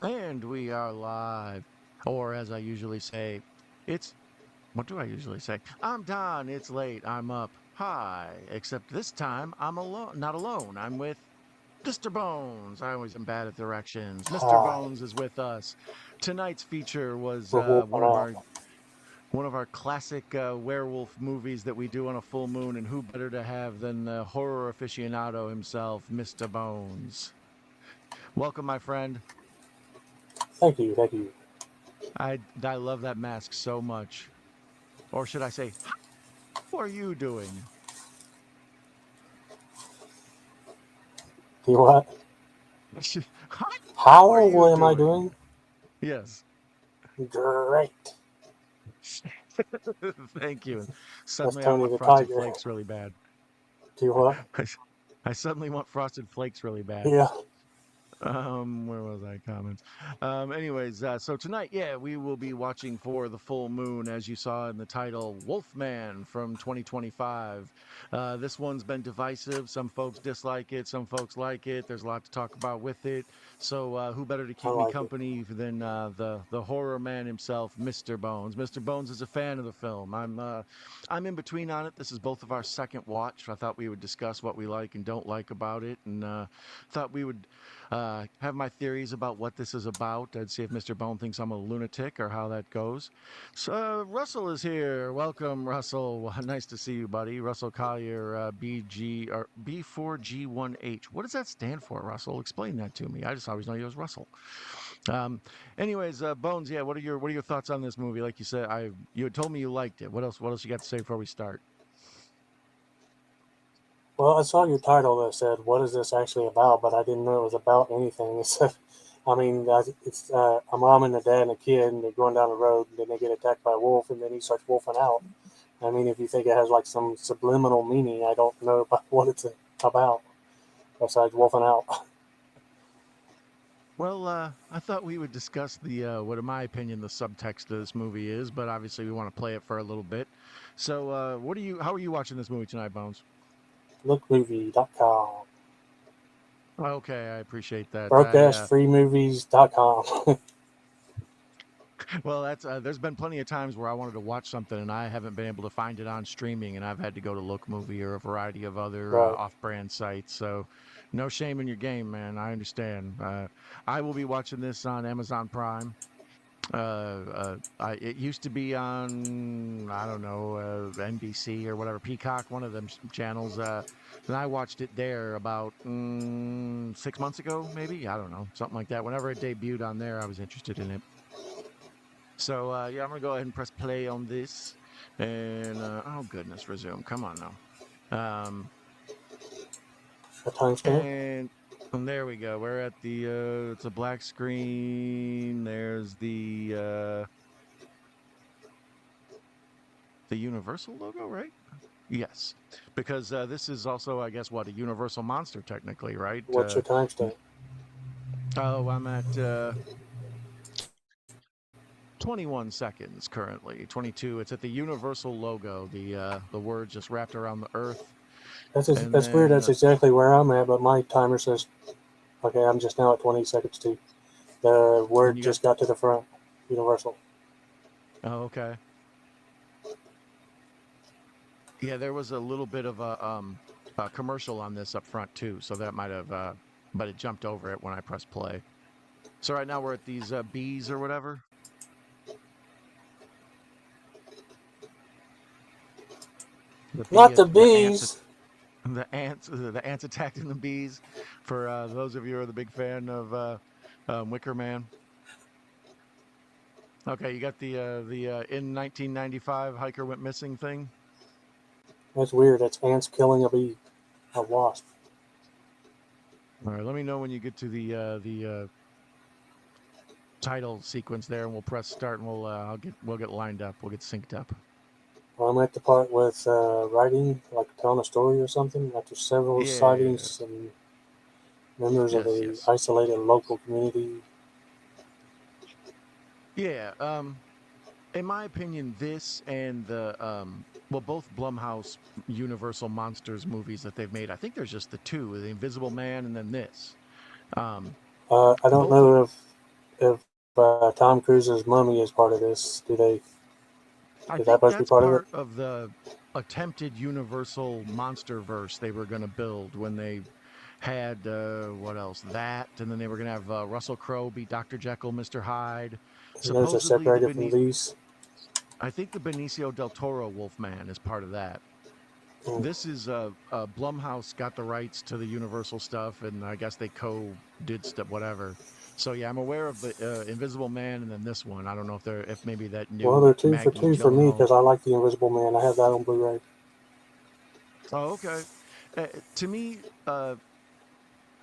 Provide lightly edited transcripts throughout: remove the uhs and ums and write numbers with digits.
And we are live. Or as I usually say, it's what do I usually say? I'm Don, it's late, I'm up. Hi. Except this time I'm alone not alone. I'm with Mr. Bones. I always am bad at directions. Mr. Hi, Bones is with us. Tonight's feature was we're wolfing out. one of our classic werewolf movies that we do on a full moon, and who better to have than the horror aficionado himself, Mr. Bones. Welcome, my friend. Thank you, thank you. I love that mask so much. Or should I say, how are you doing? You what? How are How you am I doing? doing? Yes. Great. Thank you. That's Suddenly I Tony want the frosted Tiger. flakes really bad. Do what? I suddenly want frosted flakes really bad. Yeah. Where was I? Comments. Anyways, so tonight, yeah, we will be watching For the Full Moon, as you saw in the title, Wolfman from 2025. This one's been divisive. Some folks dislike it, some folks like it. There's a lot to talk about with it. So, who better to I keep me like it. company than the horror man himself, Mr. Bones. Mr. Bones is a fan of the film. I'm in between on it. This is both of our second watch. I thought we would discuss what we like and don't like about it, and thought we would have my theories about what this is about. I'd see if Mr. Bone thinks I'm a lunatic or how that goes. So Russell is here. Welcome, Russell. Nice to see you, buddy. Russell Collier, BG or B4G1H. What does that stand for, Russell? Explain that to me. I just always know you as Russell. Um, anyways, Bones, yeah. What are your thoughts on this movie? Like you said, you had told me you liked it. What else you got to say before we start? Well, I saw your title that said, "What is this actually about?" But I didn't know it was about anything. It said, I mean, it's a mom and a dad and a kid, and they're going down the road, and then they get attacked by a wolf, and then he starts wolfing out. I mean, if you think it has like some subliminal meaning, I don't know about what it's about besides wolfing out. Well, I thought we would discuss what, in my opinion, the subtext of this movie is, but obviously we want to play it for a little bit. So, how are you watching this movie tonight, Bones? Lookmovie.com. Okay, I appreciate that. Broadcastfreemovies.com. Well, there's been plenty of times where I wanted to watch something and I haven't been able to find it on streaming, and I've had to go to Look Movie or a variety of other Right. off-brand sites. So, no shame in your game, man. I understand. I will be watching this on Amazon Prime. It used to be on, I don't know, NBC or whatever, Peacock, one of them channels. And I watched it there about 6 months ago, maybe. I don't know, something like that. Whenever it debuted on there, I was interested in it. So yeah, I'm gonna go ahead and press play on this, and oh goodness, resume. Come on now. A timestamp. And there we go. We're at it's a black screen. There's the Universal logo, right? Yes, because this is also, I guess, what, a Universal monster technically, right? What's your timestamp? Oh, I'm at 21 seconds currently. 22. It's at the Universal logo. The word just wrapped around the Earth, and That's weird. then That's exactly where I'm at, but my timer says, okay, I'm just now at 20 seconds too. The and word you got. just got to the front. Universal. Oh, okay. Yeah, there was a little bit of a commercial on this up front too, so that might have. But it jumped over it when I pressed play. So right now we're at these bees or whatever. The Not bee, the the ants, bees. the ants attacking the bees. For those of you who are the big fan of Wicker Man. Okay, you got the in 1995 hiker went missing thing. That's weird. That's ants killing a bee. A wasp. All right, let me know when you get to the title sequence there, and we'll press start, and we'll get lined up. We'll get synced up. Well, I'm at the part with writing, like telling a story or something. After several Yeah. sightings and members of Yes. a Yes. isolated local community. Yeah. In my opinion, this and both Blumhouse Universal Monsters movies that they've made. I think there's just the two: The Invisible Man and then this. Um, I don't both of know if if Tom Cruise's Mummy is part of this, I is that think supposed to be that's part of it? part of the attempted universal monster verse they were going to build when they had what else? That, and then they were going to have Russell Crowe be Dr. Jekyll, Mr. Hyde. And those are Supposedly, separated from these. I think the Benicio del Toro Wolfman is part of that. Mm. This is Blumhouse got the rights to the Universal stuff, and I guess they did stuff, whatever. So yeah, I'm aware of the Invisible Man, and then this one. I don't know if maybe that Well, new they're two for Maggie two for me Gyllenhaal. because I like the Invisible Man. I have that on Blu-ray. Oh, okay. To me,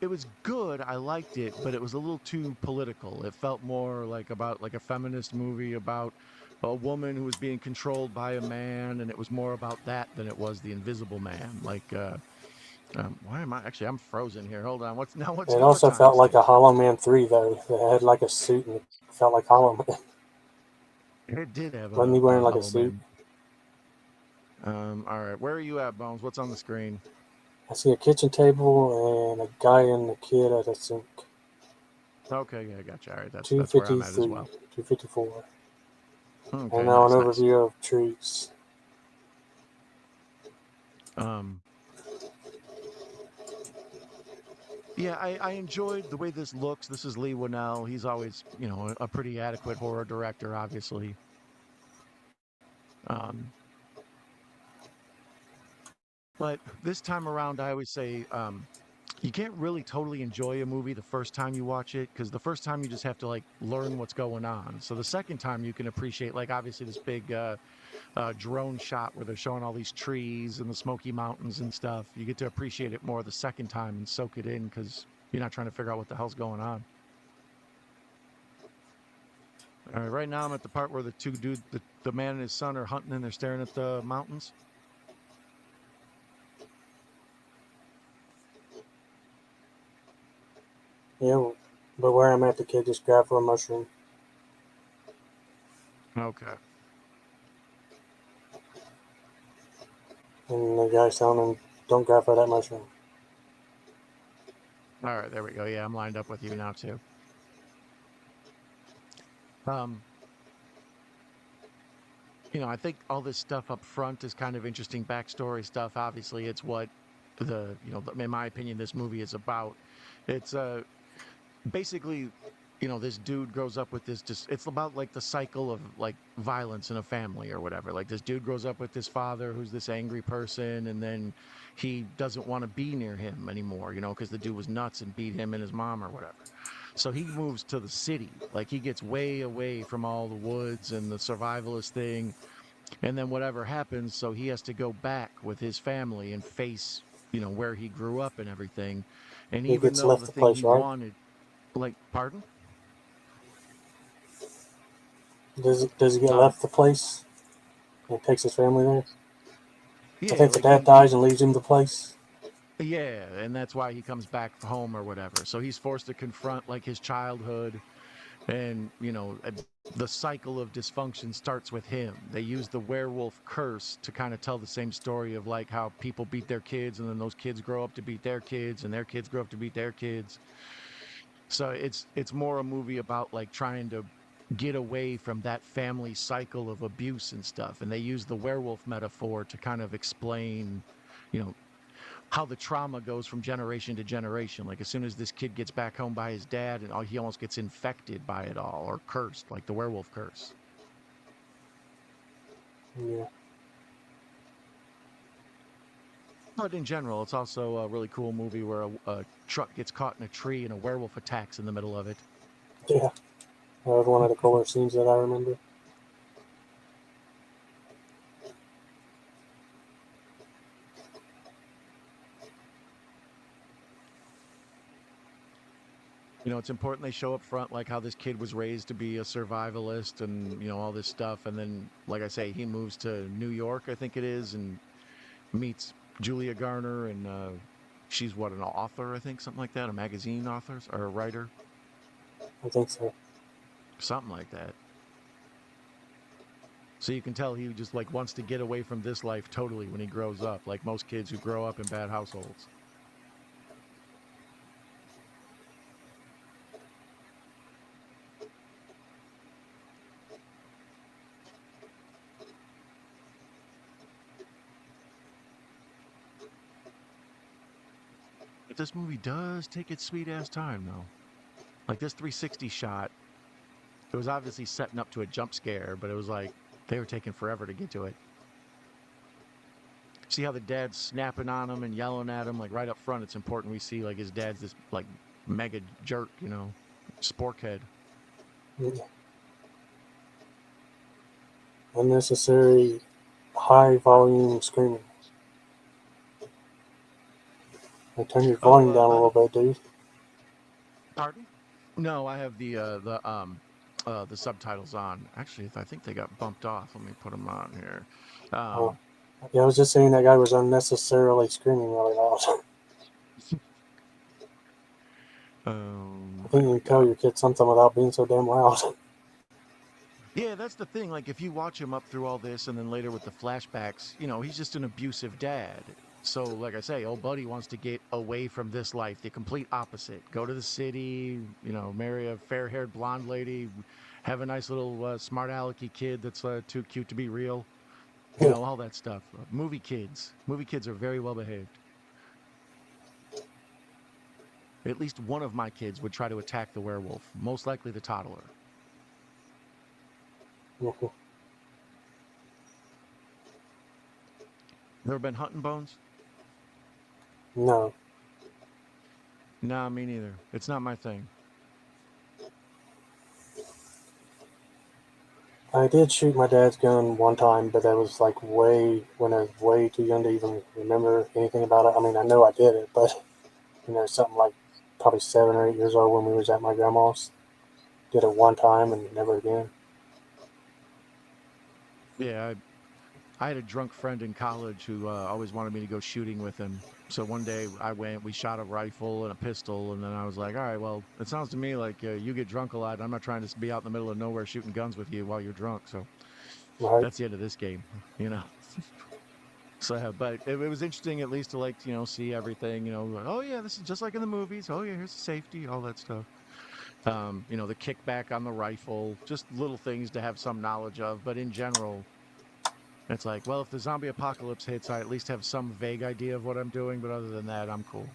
it was good. I liked it, but it was a little too political. It felt more like about like a feminist movie about a woman who was being controlled by a man, and it was more about that than it was the Invisible Man. Like, why am I actually? I'm frozen here. Hold on. It What also time felt is like it? a Hollow Man 3, though. It had like a suit and it felt like Hollow Man. It did have Wasn't he a wearing like a Hollow suit? Man. All right. Where are you at, Bones? What's on the screen? I see a kitchen table and a guy and a kid at a sink. Okay, yeah, I got you. All right, that's where I'm at as 253, well. 254. And Okay, now an nice, nice. overview of trees. Um, Yeah, I enjoyed the way this looks. This is Lee Winnell. He's always, a pretty adequate horror director, obviously. Um, but this time around, I always say you can't really totally enjoy a movie the first time you watch it because the first time you just have to like learn what's going on. So the second time you can appreciate, like obviously this big drone shot where they're showing all these trees and the Smoky Mountains and stuff. You get to appreciate it more the second time and soak it in because you're not trying to figure out what the hell's going on. All right, right now I'm at the part where the man and his son are hunting and they're staring at the mountains. Yeah, but where I'm at, the kid just grabbed for a mushroom. Okay. And the guy's telling him, don't grab for that mushroom. All right, there we go. Yeah, I'm lined up with you now too. Um, I think all this stuff up front is kind of interesting backstory stuff. Obviously, it's what in my opinion, this movie is about. It's basically, this dude grows up with this just it's about like the cycle of like violence in a family or whatever. Like this dude grows up with this father who's this angry person, and then he doesn't want to be near him anymore, because the dude was nuts and beat him and his mom or whatever. So he moves to the city. Like he gets way away from all the woods and the survivalist thing. And then whatever happens, so he has to go back with his family and face, where he grew up and everything. And He even gets though left the the thing place, he right? wanted, like, pardon? Does he get Um, left the place and takes his family there? I yeah, think the like dad dies and leaves him the place. yeah, and that's why he comes back home or whatever. So he's forced to confront like his childhood, and the cycle of dysfunction starts with him. They use the werewolf curse to kind of tell the same story of like how people beat their kids, and then those kids grow up to beat their kids, and their kids grow up to beat their kids. So it's more a movie about like trying to get away from that family cycle of abuse and stuff. And they use the werewolf metaphor to kind of explain, you know, how the trauma goes from generation to generation. Like as soon as this kid gets back home by his dad, and he almost gets infected by it all or cursed, like the werewolf curse. Yeah. But in general, it's also a really cool movie where a truck gets caught in a tree and a werewolf attacks in the middle of it. Yeah. That was one of the cooler scenes that I remember. It's important they show up front, like how this kid was raised to be a survivalist and, all this stuff. And then, like I say, he moves to New York, I think it is, and meets Julia Garner. And she's what, an author, I think, something like that, a magazine author or a writer, I think so. something like that. So you can tell he just like wants to get away from this life totally when he grows up, like most kids who grow up in bad households. This movie does take its sweet ass time, though. Like this 360 shot, it was obviously setting up to a jump scare, but it was like they were taking forever to get to it. See how the dad's snapping on him and yelling at him, like right up front. It's important we see like his dad's this like mega jerk, spork head. Unnecessary high volume screaming. Like, turn your volume down a By little bit, dude. pardon? No, I have the subtitles on. Actually, I think they got bumped off. Let me put them on here. Oh, Um, yeah, I was just saying that guy was unnecessarily screaming really loud. I think you I can tell your kid something without being so damn loud. Yeah, that's the thing. Like, if you watch him up through all this and then later with the flashbacks, he's just an abusive dad. So, like I say, old buddy wants to get away from this life, the complete opposite. Go to the city, marry a fair haired blonde lady, have a nice little smart alecky kid that's too cute to be real, all that stuff. Movie kids. Movie kids are very well behaved. At least one of my kids would try to attack the werewolf, most likely the toddler. Never been hunting bones? No. Nah, me neither. It's not my thing. I did shoot my dad's gun one time, but that was like when I was way too young to even remember anything about it. I mean, I know I did it, but something like probably 7 or 8 years old when we was at my grandma's. Did it one time and never again. Yeah, I had a drunk friend in college who always wanted me to go shooting with him. So one day I went, we shot a rifle and a pistol, and then I was like, all right, well, it sounds to me like you get drunk a lot. I'm not trying to be out in the middle of nowhere shooting guns with you while you're drunk. So Right? that's the end of this game, you know. So, but it was interesting at least to like, see everything, like, oh yeah, this is just like in the movies. Oh yeah, here's the safety, all that stuff. The kickback on the rifle, just little things to have some knowledge of. But in general, it's like, well, if the zombie apocalypse hits, I at least have some vague idea of what I'm doing. But other than that, I'm cool.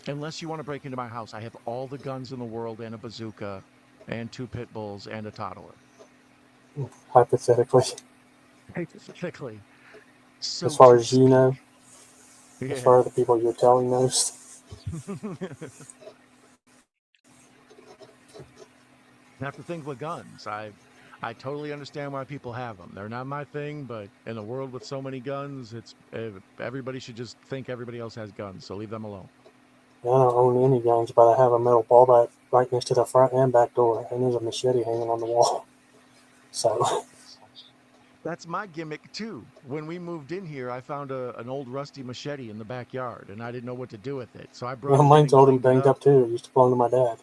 Unless you want to break into my house, I have all the guns in the world and a bazooka and 2 pit bulls and a toddler. Hypothetically, Hypothetically, as so far to as you know, speak. as far Yeah. as the people you're telling knows. Have to think with guns. I totally understand why people have them. They're not my thing, but in a world with so many guns, it's everybody should just think everybody else has guns. So leave them alone. I don't own any guns, but I have a metal ball bat right next to the front and back door, and there's a machete hanging on the wall. So, That's my gimmick too. When we moved in here, I found an old rusty machete in the backyard, and I didn't know what to do with it. So I brought it in mine's and old and cleaned it banged up. up too. It used to belong to my dad.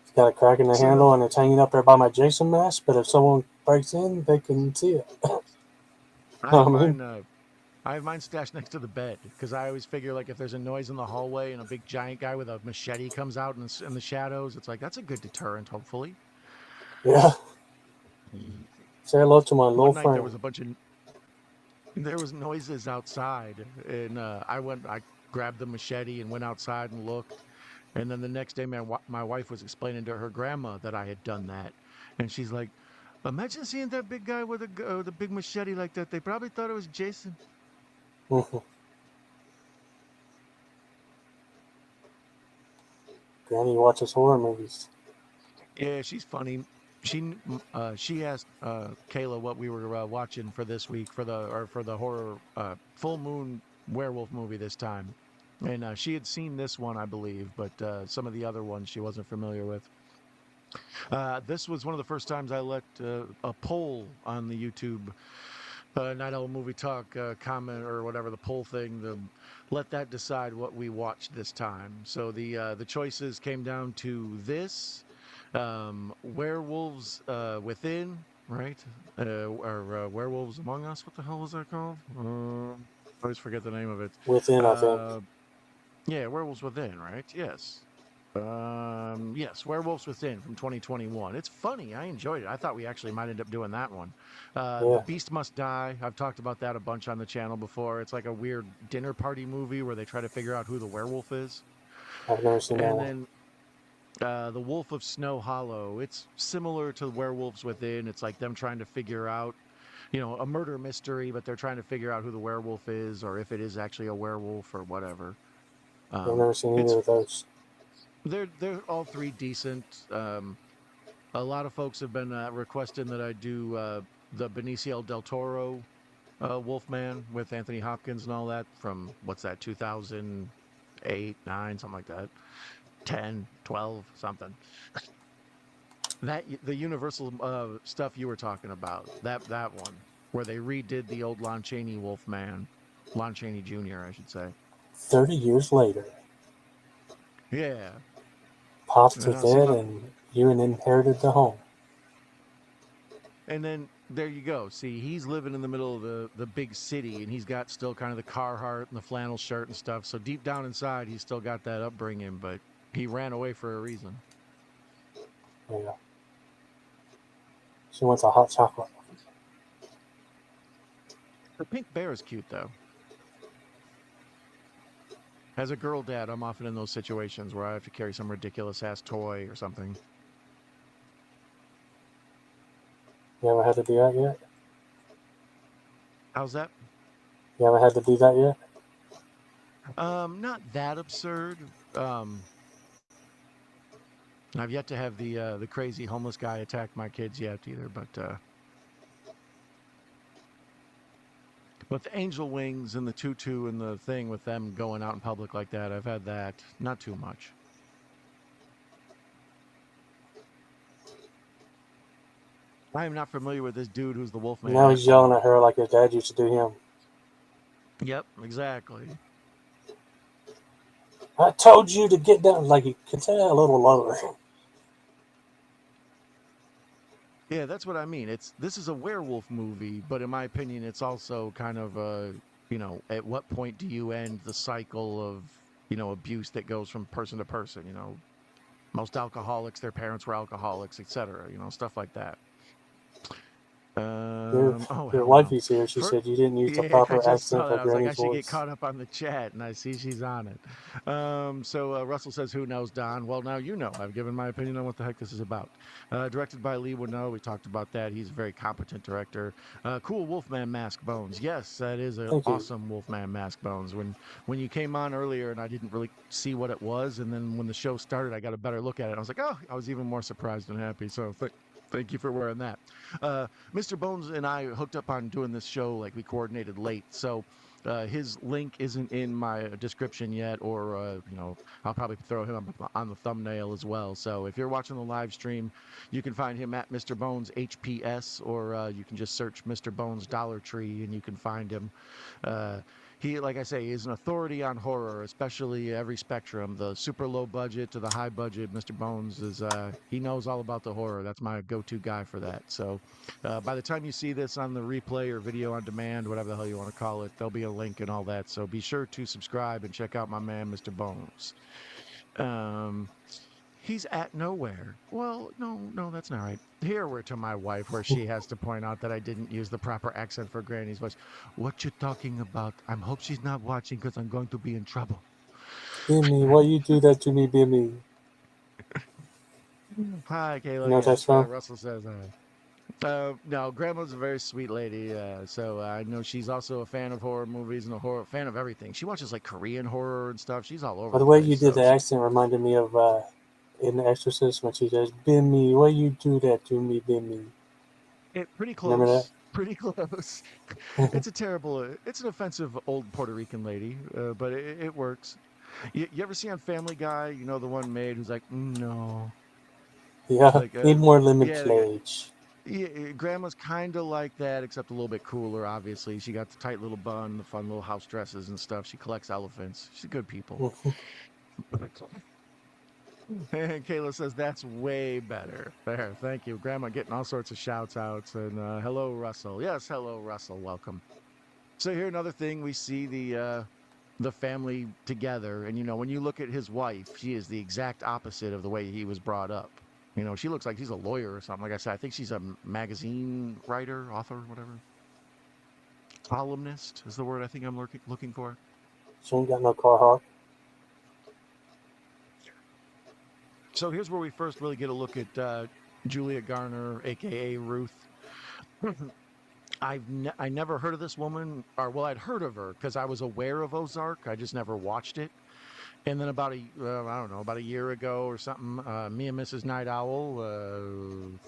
It's got a crack in the So handle, and it's hanging up there by my Jason mask. But if someone breaks in, they can see it. I Know have what I mean? mine. I have mine stashed next to the bed because I always figure like if there's a noise in the hallway and a big giant guy with a machete comes out in the shadows, it's like that's a good deterrent. Hopefully. Yeah. Say hello to my little One night friend. there was noises outside, and I grabbed the machete and went outside and looked. And then the next day, my wife was explaining to her grandma that I had done that, and she's like, "Imagine seeing that big guy with the big machete like that. They probably thought it was Jason." Granny watches horror movies. Yeah, she's funny. She asked Kayla what we were watching for this week for the horror full moon werewolf movie this time, and she had seen this one, I believe, but some of the other ones she wasn't familiar with. This was one of the first times I let a poll on the YouTube Night Owl Movie Talk comment or whatever the poll thing. Let that decide what we watched this time. So the choices came down to this, Werewolves Within, right? Or Werewolves Among Us. What the hell was that called? I always forget the name of it. Within, I think. Uh, yeah, Werewolves Within, right? Yes. Yes, Werewolves Within from 2021. It's funny. I enjoyed it. I thought we actually might end up doing that one. The Yeah, Beast Must Die. I've talked about that a bunch on the channel before. It's like a weird dinner party movie where they try to figure out who the werewolf is. I've never seen that And one. then The Wolf of Snow Hollow. It's similar to Werewolves Within. It's like them trying to figure out, a murder mystery, but they're trying to figure out who the werewolf is or if it is actually a werewolf or whatever. I've Um, never seen either it's of those. they're all three decent. A lot of folks have been requesting that I do the Benicio del Toro Wolfman with Anthony Hopkins and all that from what's that 2008, 9, something like that, 10, 12, something. That the Universal stuff you were talking about, that one where they redid the old Lon Chaney Wolfman, Lon Chaney Jr. I should say. 30 years later, Yeah. Pops was Now see dead my and you inherited the home. And then there you go. See, he's living in the middle of the big city, and he's got still kind of the Carhartt and the flannel shirt and stuff. So deep down inside, he's still got that upbringing, but he ran away for a reason. Yeah. She wants a hot chocolate. The pink bear is cute, though. As a girl dad, I'm often in those situations where I have to carry some ridiculous ass toy or something. You haven't had to do that yet? How's that? You haven't had to do that yet? Not that absurd. I've yet to have the crazy homeless guy attack my kids yet either, but the angel wings and the tutu and the thing with them going out in public like that, I've had that. Not too much. I am not familiar with this dude who's the Wolfman Now he's asshole. yelling at her like his dad used to do him. Yep, exactly. I told you to get down. Like, you can say that a little lower. Yeah, that's what I mean. This is a werewolf movie, but in my opinion, it's also kind of at what point do you end the cycle of, abuse that goes from person to person, most alcoholics, their parents were alcoholics, etc., stuff like that. Your, Oh, your hell no. wifey's here. She For said you didn't use the Yeah, I proper just accent saw for that. I was like, I Granny's should get voice. caught up on the chat, and I see she's on it. So Russell says, "Who knows, Don?" Well, now you know. I've given my opinion on what the heck this is about. Directed by Lee Winow. We talked about that. He's a very competent director. Cool Wolfman Mask Bones. Yes, that is an Thank you. awesome Wolfman Mask Bones. When you came on earlier, and I didn't really see what it was, and then when the show started, I got a better look at it. I was like, oh, I was even more surprised and happy. So thank you for wearing that. Mr. Bones and I hooked up on doing this show, like we coordinated late. So his link isn't in my description yet, or, I'll probably throw him on the thumbnail as well. So if you're watching the live stream, you can find him at MrBonesHPS, or you can just search Mr. Bones Dollar Tree and you can find him. Uh, he, like I say, is an authority on horror, especially every spectrum, the super low budget to the high budget. Mr. Bones he knows all about the horror. That's my go-to guy for that. So by the time you see this on the replay or video on demand, whatever the hell you want to call it, there'll be a link and all that. So be sure to subscribe and check out my man, Mr. Bones. He's at nowhere. Well, no, that's not right. Here we're to my wife, where she has to point out that I didn't use the proper accent for Granny's voice. What you talking about? I hope she's not watching because I'm going to be in trouble. Bimmy, why you do that to me, Bimmy? Hi, You Kayla. know what that's Yes, from? Russell says. No, Grandma's a very sweet lady. So I know she's also a fan of horror movies and a horror fan of everything. She watches like Korean horror and stuff. She's all over By the the way you place. did So the accent reminded me of in The Exorcist when she says, Bimmy, why you do that to me, Bimmy? pretty Remember close. Pretty close. that? It's an offensive old Puerto Rican lady, but it works. You ever see on Family Guy? You know the one maid who's like, no, Yeah, like need more lemon yeah, pledge. Grandma's kind of like that, except a little bit cooler. Obviously, she got the tight little bun, the fun little house dresses and stuff. She collects elephants. She's good people. And Kayla says that's way better. There, thank you, Grandma. Getting all sorts of shouts outs and hello, Russell. Yes, hello, Russell. Welcome. So here another thing we see the family together. And, when you look at his wife, she is the exact opposite of the way he was brought up. She looks like she's a lawyer or something. Like I said, I think she's a magazine writer, author, whatever. Columnist is the word I think I'm looking for. She ain't got no Carhartt. So here's where we first really get a look at Julia Garner, aka Ruth. I never heard of this woman, or well, I'd heard of her because I was aware of Ozark. I just never watched it. And then about I don't know, about a year ago or something, me and Mrs. Night Owl,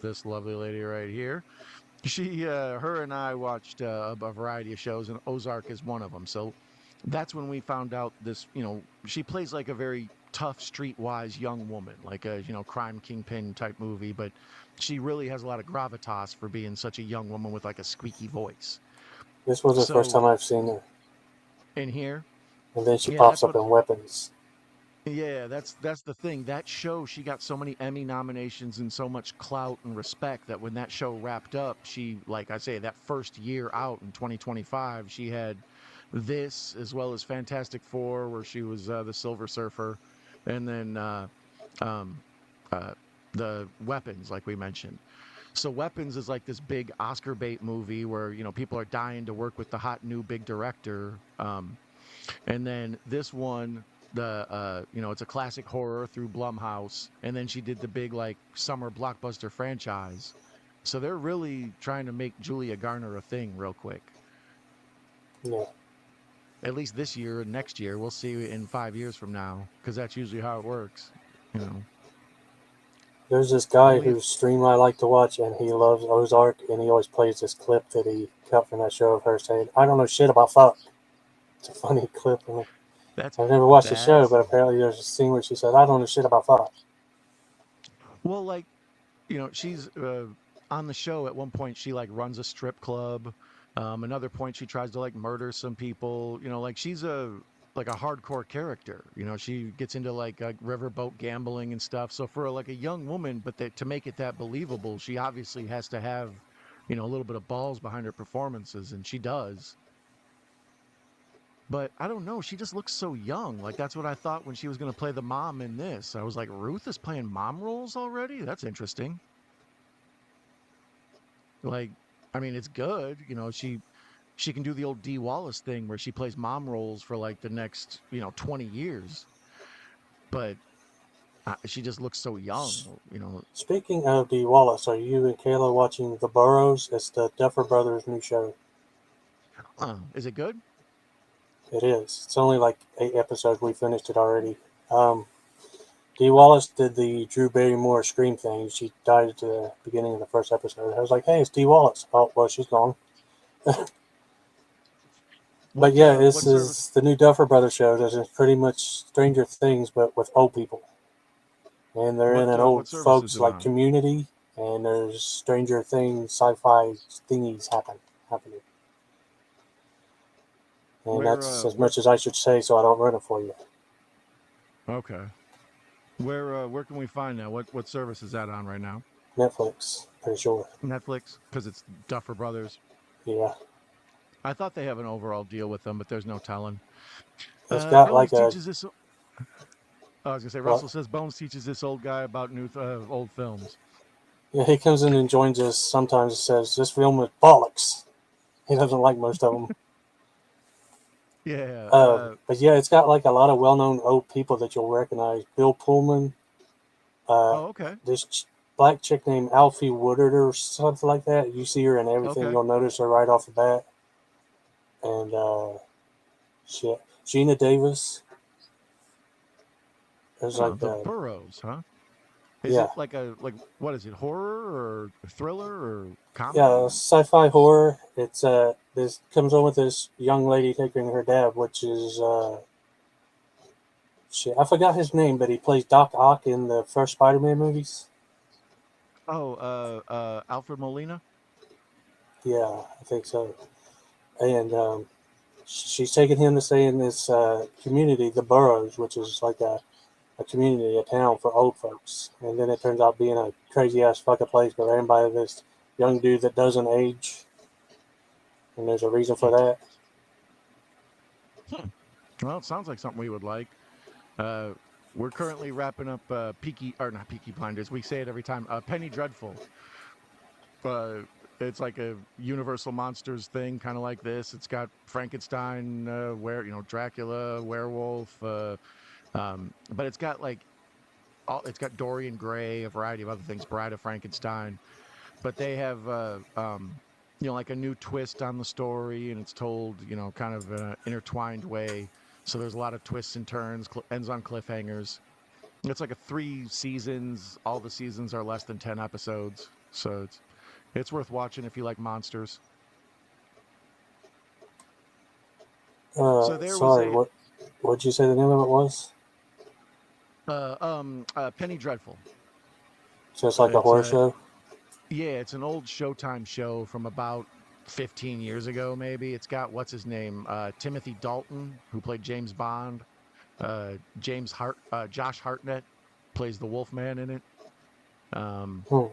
this lovely lady right here, her and I watched a variety of shows, and Ozark is one of them. So that's when we found out this. She plays like a very tough, streetwise young woman, like a crime kingpin type movie, but she really has a lot of gravitas for being such a young woman with like a squeaky voice. This was the first So time I've seen her. in here, And then she yeah, pops that's up what. in Weapons. Yeah, that's the thing. That show, she got so many Emmy nominations and so much clout and respect that when that show wrapped up, she, like I say, that first year out in 2025, she had this as well as Fantastic Four, where she was the Silver Surfer, and then um, uh, the Weapons, like we mentioned. So Weapons is like this big Oscar bait movie where people are dying to work with the hot new big director. And then this one, it's a classic horror through Blumhouse, and then she did the big like summer blockbuster franchise. So they're really trying to make Julia Garner a thing real quick. Yeah. At least this year and next year, we'll see in 5 years from now, because that's usually how it works. You know, There's this guy only whose stream I like to watch, and he loves Ozark, and he always plays this clip that he cut from that show of her saying, "I don't know shit about fuck." It's a funny clip. And that's I've never watched the show, that's but apparently there's a scene where she says, "I don't know shit about fuck." well, like she's on the show at one point. She like runs a strip club. Another point, she tries to like murder some people. Like she's like a hardcore character. She gets into like riverboat gambling and stuff. So for like a young woman, but to make it that believable, she obviously has to have a little bit of balls behind her performances, and she does. But I don't know, she just looks so young. Like that's what I thought when she was going to play the mom in this. I was like, Ruth is playing mom roles already? That's interesting. Like, I mean, it's good. She can do the old Dee Wallace thing where she plays mom roles for like the next 20 years. But she just looks so young. Speaking of Dee Wallace, are you and Kayla watching The Burrows? It's the Duffer Brothers' new show. Is it good? It is. It's only like 8 episodes. We finished it already. Dee Wallace did the Drew Barrymore Scream thing. She died at the beginning of the first episode. I was like, "Hey, it's Dee Wallace." Oh, well, she's gone. But What yeah, this what service? is the new Duffer Brothers show. It's pretty much Stranger Things, but with old people. And they're in an What old service is folks it like on? community, and there's Stranger Things sci-fi thingies happening. And that's as Where much as I should say, so I don't ruin it for you. Okay. Where can we find that? What service is that on right now? Netflix, pretty sure. Netflix, because it's Duffer Brothers. Yeah, I thought they have an overall deal with them, but there's no telling. it's got Bones like a teaches this. I was gonna say what? Russell says Bones teaches this old guy about new old films. Yeah, he comes in and joins us sometimes and says, "This film is bollocks." He doesn't like most of them. Yeah. But yeah, it's got like a lot of well-known old people that you'll recognize. Bill Pullman, uh, Oh, okay. this black chick named Alfie Woodard or something like that. You see her in everything, Okay. you'll notice her right off the bat. And shit, Gina Davis. There's Oh, like the Burrows, huh? Is yeah, it like what is it? Horror or thriller or yeah, comedy? sci-fi horror. It's this comes on with this young lady taking her dad, which is shit. I forgot his name, but he plays Doc Ock in the first Spider-Man movies. Oh, Alfred Molina. Yeah, I think so. And she's taking him to stay in this community, the Burrows, which is like a community, a town for old folks. And then it turns out being a crazy ass fucking place, but ran by this young dude that doesn't age. And there's a reason for that. Hmm. Well, it sounds like something we would like. Uh, we're currently wrapping up not Peaky Blinders. We say it every time. Penny Dreadful. Uh, it's like a Universal Monsters thing, kind of like this. It's got Frankenstein, Dracula, werewolf, but it's got like it's got Dorian Gray, a variety of other things, Bride of Frankenstein. But they have like a new twist on the story, and it's told kind of in an intertwined way. So there's a lot of twists and turns, ends on cliffhangers. It's like a 3 seasons. All the seasons are less than 10 episodes, so it's worth watching if you like monsters. So there was Sorry, a what'd you say the name of it was? Penny Dreadful. So it's like a It's horror show? Yeah, it's an old Showtime show from about 15 years ago, maybe. It's got what's his name, Timothy Dalton, who played James Bond. Josh Hartnett plays the Wolfman in it. Um, Hmm.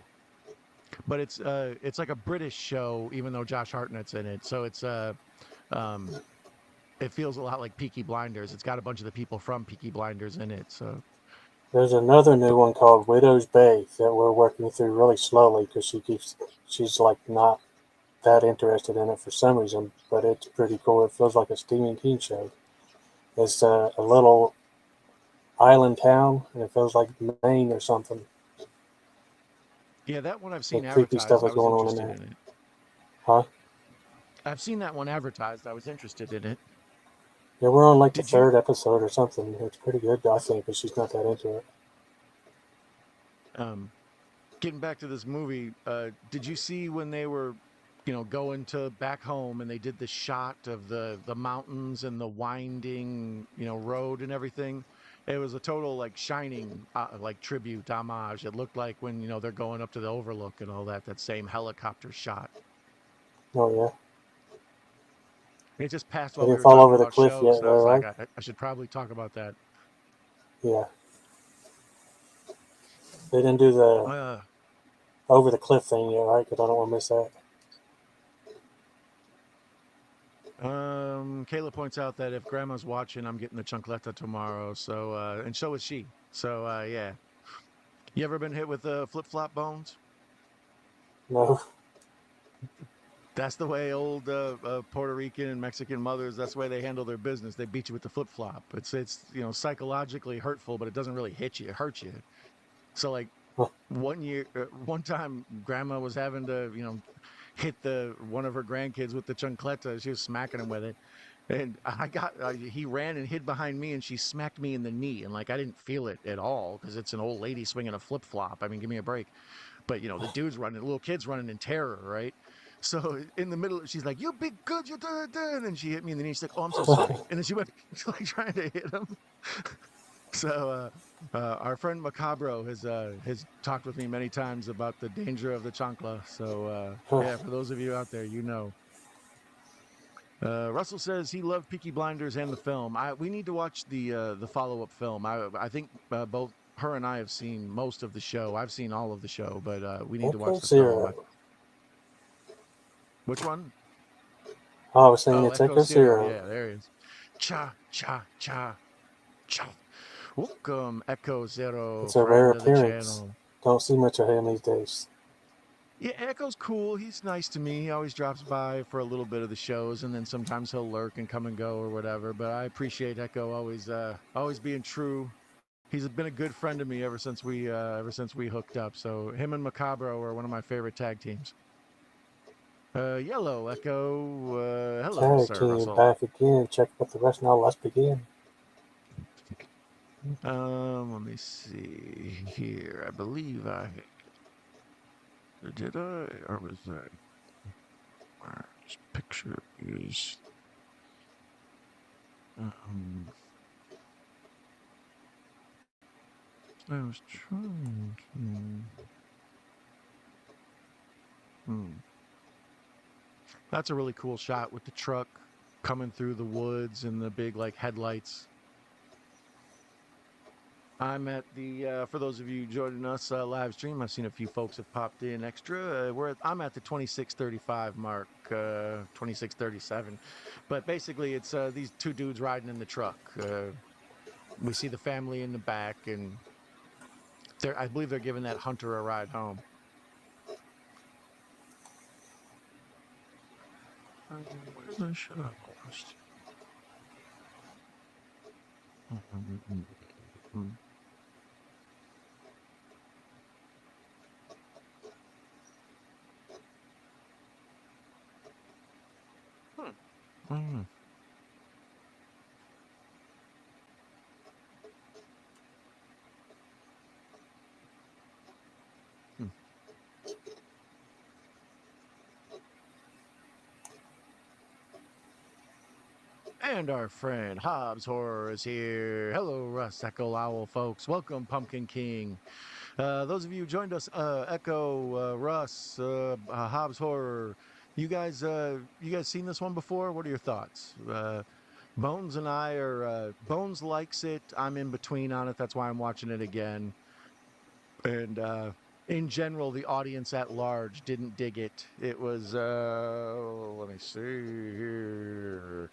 but it's like a British show, even though Josh Hartnett's in it. So um, it feels a lot like Peaky Blinders. It's got a bunch of the people from Peaky Blinders in it. So There's another new one called Widow's Bay that we're working through really slowly because she's like not that interested in it for some reason, but it's pretty cool. It feels like a Stephen King show. It's a little island town, and it feels like Maine or something. yeah, that one I've The seen creepy stuff advertised. I is was going on in interested there. in it. Huh? I've seen that one advertised. I was interested in it. Yeah, we're on like the Did you third episode or something. It's pretty good, I think, but she's not that into it. um getting back to this movie, did you see when they were, going to back home and they did the shot of the mountains and the winding, road and everything? It was a total like Shining, like tribute homage. It looked like when they're going up to the Overlook and all that. That same helicopter shot. Oh yeah, It just passed they while we didn't were fall talking over the about cliff shows, yet, and I was though, like, right? I should probably talk about that. Yeah, they didn't do the Uh, over the cliff thing yet, right? Because I don't want to miss that. Kayla points out that if Grandma's watching, I'm getting the chancleta tomorrow. So, and so is she. So, yeah. You ever been hit with flip flop bones? No, That's the way old Puerto Rican and Mexican mothers. That's the way they handle their business. They beat you with the flip flop. It's psychologically hurtful, but it doesn't really hit you. It hurts you. So like one time, Grandma was having to hit the one of her grandkids with the chancleta. She was smacking him with it. And he ran and hid behind me, and she smacked me in the knee. And like, I didn't feel it at all because it's an old lady swinging a flip flop. I mean, give me a break. But, the dude's running, the little kid's running in terror, right? So in the middle, she's like, "You big good, you da da," and then she hit me in the knee. She's like, "Oh, I'm so sorry." And then she went like trying to hit him. So our friend Macabro has talked with me many times about the danger of the chancla. So yeah, for those of you out there, Russell says he loved Peaky Blinders and the film. We need to watch the follow up film. I think both her and I have seen most of the show. I've seen all of the show, but we need to Echo watch the film. Zero. Which one? Oh, I was saying Oh, it's Echo Echo Zero. Zero. Yeah, there he is. Cha cha cha cha. Welcome, Echo Zero, It's a rare friend of the appearance. channel. Don't see much of him these days. Yeah, Echo's cool. He's nice to me. He always drops by for a little bit of the shows, and then sometimes he'll lurk and come and go or whatever. But I appreciate Echo always being true. He's been a good friend to me ever since we hooked up. So him and Macabro are one of my favorite tag teams. Yellow Echo. Hello, Tag Sir team Russell. back again. Check out the rest now. Let's begin. Let me see here. I believe I did I or was that? This picture is. Um, I was trying to. Hmm. That's a really cool shot with the truck coming through the woods and the big like headlights. I'm at the, for those of you joining us live stream, I've seen a few folks have popped in extra. I'm at the 26:35 mark, 26:37. But basically, it's these two dudes riding in the truck. We see the family in the back, and I believe they're giving that hunter a ride home. Where's the shut up? Hmm. And our friend Hobbs Horror is here. Hello, Russ Echo Owl, folks. Welcome, Pumpkin King. Those of you who joined us, Echo, Russ, Hobbs Horror. You guys seen this one before? What are your thoughts? Bones and I are. Bones likes it. I'm in between on it. That's why I'm watching it again. And in general, the audience at large didn't dig it. It was. Let me see here.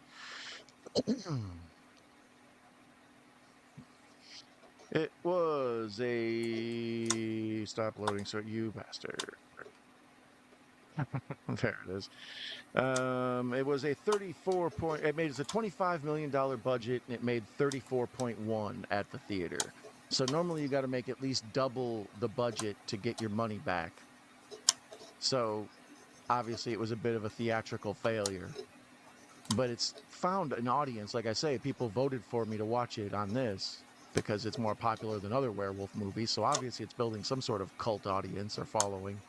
It was a stop loading, so you bastard. There it is. It was a 34 point. It made us a $25 million budget, and it made 34.1 at the theater. So normally you got to make at least double the budget to get your money back. So obviously it was a bit of a theatrical failure. But it's found an audience. Like I say, people voted for me to watch it on this because it's more popular than other werewolf movies. So obviously it's building some sort of cult audience or following.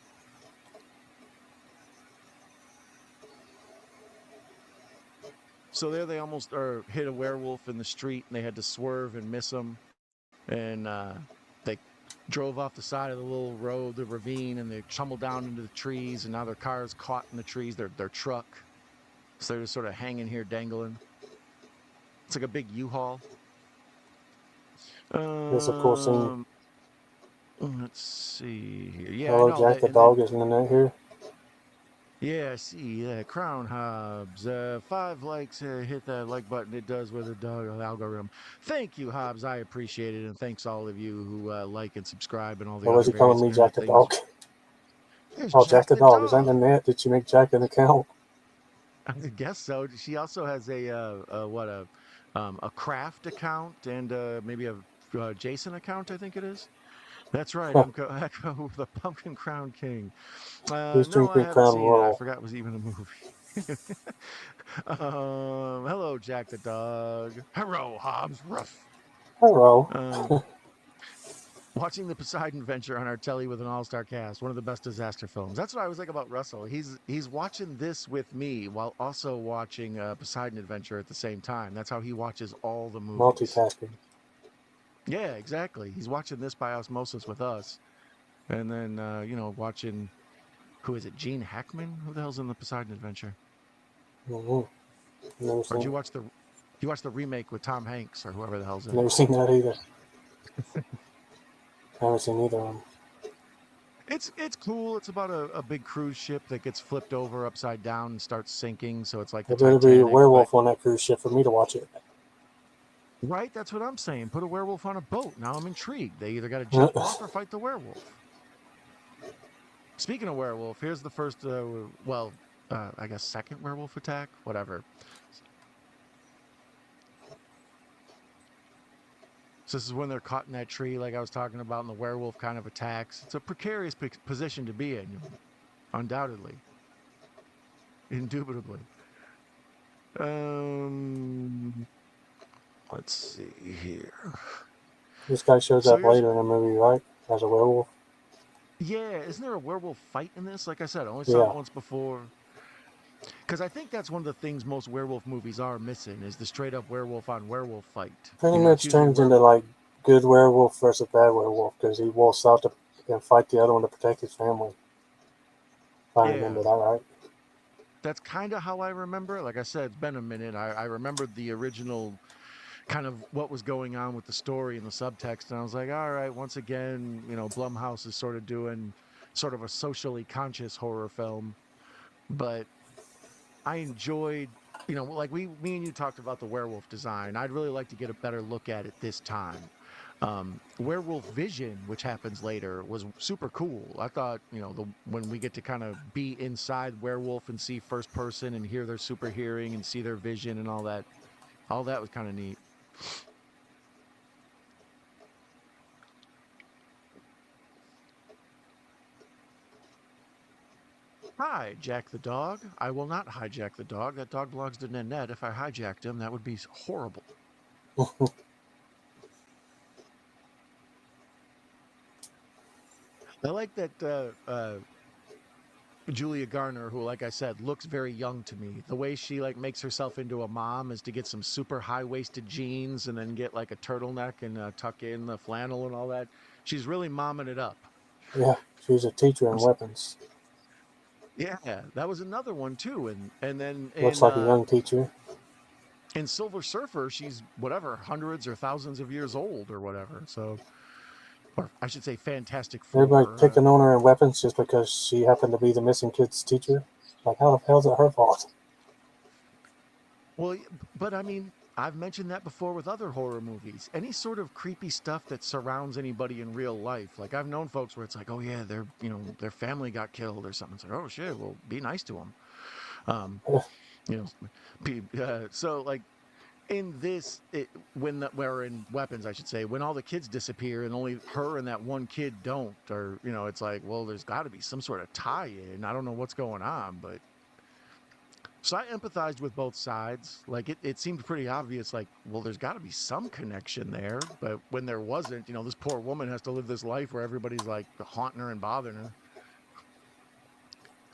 So there they almost hit a werewolf in the street, and they had to swerve and miss him. And they drove off the side of the little road, the ravine, and they tumbled down into the trees. And now their car's caught in the trees, their truck. So they're just sort of hanging here, dangling. It's like a big U-Haul. Yes, of course. Let's see here. Yeah, Hello, I know. Jack the dog is in the net here. Yeah, I see. Crown Hobbs. 5 likes. Hit that like button. It does with a dog algorithm. Thank you, Hobbs. I appreciate it. And thanks all of you who like and subscribe and all the Or other was he various calling me Jack the things. dog? There's Oh, Jack the dog. Is that in the dog. net? Did you make Jack an account? I guess so. She also has a craft account and maybe a Jason account. I think it is. That's right. I'm Echo, the Pumpkin Crown King. Who's No, I drinking haven't Crown seen it. I Royal? forgot it was even a movie. Hello, Jack the dog. Hello, Hobbs. Ruff. Hello. Watching the Poseidon Adventure on our telly with an all-star cast, one of the best disaster films. That's what I was like about Russell. He's watching this with me while also watching Poseidon Adventure at the same time. That's how he watches all the movies. Multitasking. Yeah, exactly. He's watching this by osmosis with us, and then watching. Who is it? Gene Hackman? Who the hell's in the Poseidon Adventure? Mm-hmm. Never Or seen did you watch the remake with Tom Hanks or whoever the hell's in it? Never seen that either. I haven't seen either of them. It's cool. It's about a big cruise ship that gets flipped over upside down and starts sinking. So it's like the There better Titanic. be a werewolf on that cruise ship for me to watch it. Right? That's what I'm saying. Put a werewolf on a boat. Now I'm intrigued. They either got to jump off or fight the werewolf. Speaking of werewolf, here's the first, I guess second werewolf attack. Whatever. So this is when they're caught in that tree, like I was talking about, and the werewolf kind of attacks. It's a precarious position to be in, undoubtedly, indubitably. Let's see here. This guy shows up later in the movie, right? As a werewolf. Yeah, isn't there a werewolf fight in this? Like I said, I only saw it once before. Because I think that's one of the things most werewolf movies are missing is the straight up werewolf on werewolf fight. Pretty much turns into like good werewolf versus bad werewolf because he wolfs out and fight the other one to protect his family. If I remember that right. That's kind of how I remember it. Like I said, it's been a minute. I remembered the original kind of what was going on with the story and the subtext. And I was like, all right, once again, Blumhouse is sort of doing sort of a socially conscious horror film. But I enjoyed, like me and you talked about the werewolf design. I'd really like to get a better look at it this time. Werewolf Vision, which happens later, was super cool. I thought, when we get to kind of be inside werewolf and see first person and hear their super hearing and see their vision and all that was kind of neat. Hi, Jack the dog. I will not hijack the dog. That dog belongs to Nanette. If I hijacked him, that would be horrible. I like that Julia Garner, who, like I said, looks very young to me. The way she like makes herself into a mom is to get some super high-waisted jeans and then get like a turtleneck and tuck in the flannel and all that. She's really momming it up. Yeah, she was a teacher in weapons. Yeah, that was another one too. And then Looks like a young teacher. in Silver Surfer, she's whatever, hundreds or thousands of years old or whatever. So, or I should say, Fantastic Everybody Four. picking on her in weapons just because she happened to be the missing kid's teacher. Like, how the hell is it her fault? Well, but I mean, I've mentioned that before with other horror movies. Any sort of creepy stuff that surrounds anybody in real life. Like I've known folks where it's like, oh yeah, their family got killed or something. It's like, oh shit, well, be nice to them. Um, so like in this, where in weapons, I should say, when all the kids disappear and only her and that one kid don't, or it's like, well, there's got to be some sort of tie-in. I don't know what's going on, but. So I empathized with both sides. Like it seemed pretty obvious, like, well, there's got to be some connection there. But when there wasn't, this poor woman has to live this life where everybody's like haunting her and bothering her.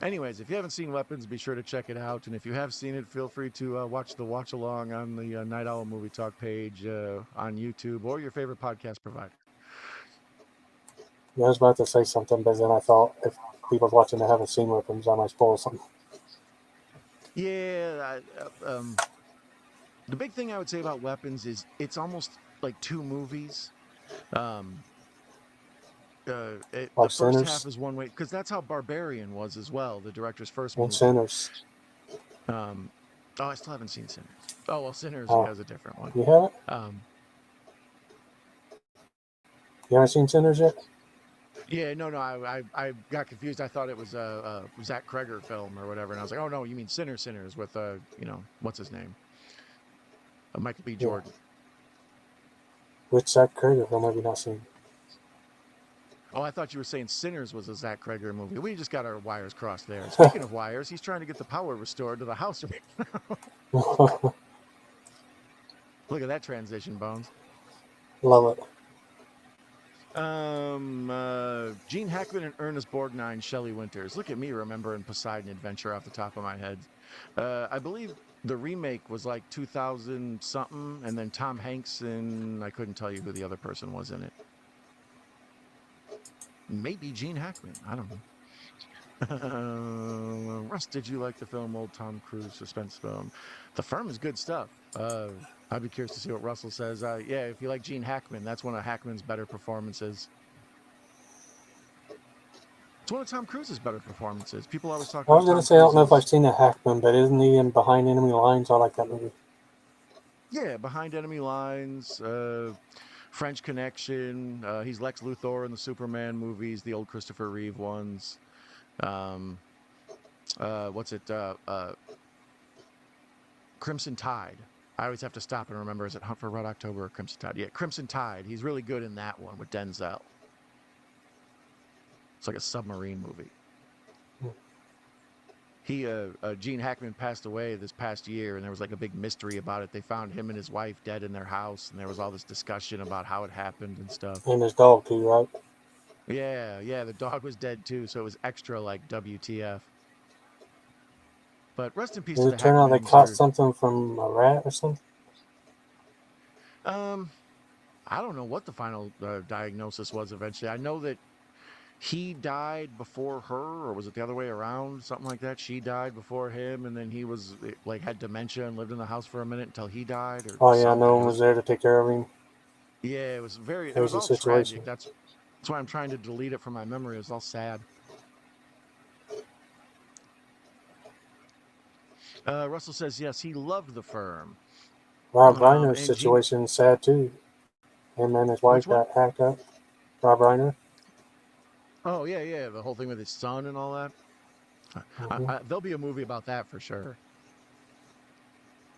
Anyways, if you haven't seen Weapons, be sure to check it out. And if you have seen it, feel free to watch the watch along on the Night Owl Movie Talk page on YouTube or your favorite podcast provider. Yeah, I was about to say something, but then I thought if people watching that haven't seen weapons, I might spoil something. Yeah, the big thing I would say about Weapons is it's almost like two movies. Um, the Like first half Sinners is one way because that's how Barbarian was as well, the director's first and movie. Sinners. Oh, I still haven't seen Sinners. Oh well, Sinners Oh, is a different one. you haven't? Um, You haven't seen Sinners yet? yeah, no, I got confused. I thought it was a Zach Kreger film or whatever, and I was like, oh no, you mean Sinners with what's his name, Michael B. Yeah. Jordan. Which Zach Kreger film have you not seen? Oh, I thought you were saying Sinners was a Zach Kreger movie. We just got our wires crossed there. Speaking of wires, he's trying to get the power restored to the house. Look at that transition, Bones. Love it. Gene Hackman and Ernest Borgnine, Shelley Winters. Look at me remembering Poseidon Adventure off the top of my head. I believe the remake was like 2000 something, and then Tom Hanks and I couldn't tell you who the other person was in it. Maybe Gene Hackman. I don't know. Russ, did you like the film Old Tom Cruise suspense film? The Firm is good stuff. I'd be curious to see what Russell says. Yeah, if you like Gene Hackman, that's one of Hackman's better performances. It's one of Tom Cruise's better performances. People always talk I about was going Tom to say, I don't know if Cruise's. I've seen the Hackman, but isn't he in Behind Enemy Lines? I like that movie. Yeah, Behind Enemy Lines, French Connection. He's Lex Luthor in the Superman movies, the old Christopher Reeve ones. What's it? Crimson Tide. I always have to stop and remember, is it Hunt for Red October or Crimson Tide? Yeah, Crimson Tide. He's really good in that one with Denzel. It's like a submarine movie. Gene Hackman passed away this past year, and there was like a big mystery about it. They found him and his wife dead in their house, and there was all this discussion about how it happened and stuff. And his dog, too, right? Yeah, the dog was dead too, so it was extra like WTF. But rest in peace Did to it the turn out they Hackmans. caught something from a rat or something? I don't know what the final diagnosis was eventually. I know that he died before her, or was it the other way around? Something like that. She died before him, and then he was like had dementia and lived in the house for a minute until he died, or Oh yeah, no something. one It was was there to take care of him. yeah, it was very. It was Crazy all tragic. situation. That's why I'm trying to delete it from my memory. It was all sad. Russell says yes, he loved The Firm. Rob Reiner's And Gene, situation sad too. Him and his wife which one? got hacked up. Rob Reiner. Oh yeah, yeah, the whole thing with his son and all that. Mm-hmm. There'll be a movie about that for sure.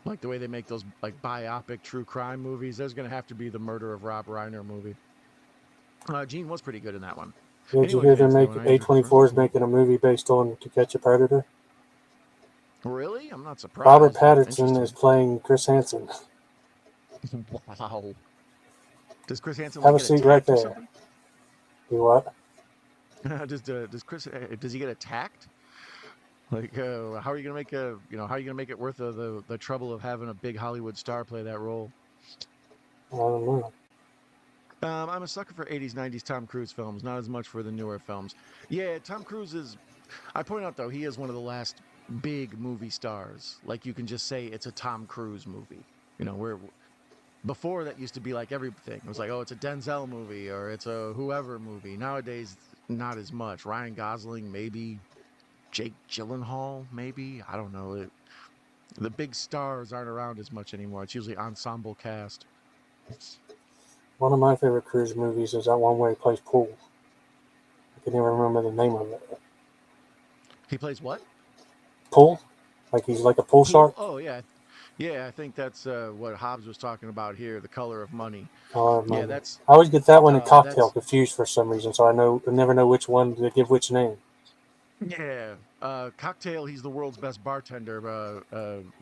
Like the way they make those like biopic true crime movies. There's gonna have to be the Murder of Rob Reiner movie. Gene was pretty good in that one. Yeah, did you Anyone hear can they answer that make one. I enjoyed The Firm. A24 is making a movie based on To Catch a Predator? Really? I'm not Robert surprised. Pattinson is Interesting. playing Chris Hansen. Wow. Does Chris Hansen Have like a get seat right attacked or there. something? You what? Does Chris does he get attacked? Like how are you gonna make how are you gonna make it worth the trouble of having a big Hollywood star play that role? I don't know. I'm a sucker for 80s, 90s Tom Cruise films, not as much for the newer films. Yeah, Tom Cruise is. I point out though he is one of the last big movie stars. Like you can just say it's a Tom Cruise movie. Where before that used to be like everything. It was like, oh, it's a Denzel movie or it's a whoever movie. Nowadays, not as much. Ryan Gosling, maybe. Jake Gyllenhaal, maybe. I don't know. The big stars aren't around as much anymore. It's usually ensemble cast. One of my favorite Cruise movies is that one where he plays pool. I can never remember the name of it. He plays what? Pool? Like he's like a pool Pool. shark? Oh yeah, yeah. I think that's what Hobbs was talking about here. The Color of Money. Oh, Yeah, man. I always get that one and Cocktail that's confused for some reason, so I never know which one to give which name. yeah. Cocktail. He's the world's best bartender.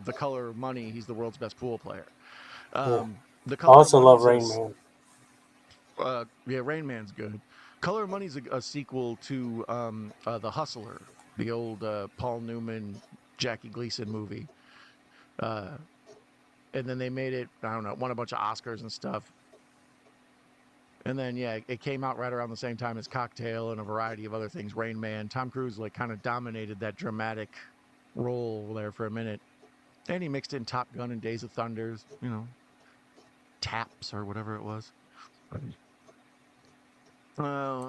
The Color of Money. He's the world's best pool player. Yeah. The I Color of also Money love is a Rain Man. yeah. Rain Man's good. Color of Money's a sequel to The Hustler, the old Paul Newman, Jackie Gleason movie. Uh, and then they made it. I don't know, won a bunch of Oscars and stuff. And then yeah, it came out right around the same time as Cocktail and a variety of other things. Rain Man. Tom Cruise like kind of dominated that dramatic role there for a minute, and he mixed in Top Gun and Days of Thunders. Taps or whatever it was.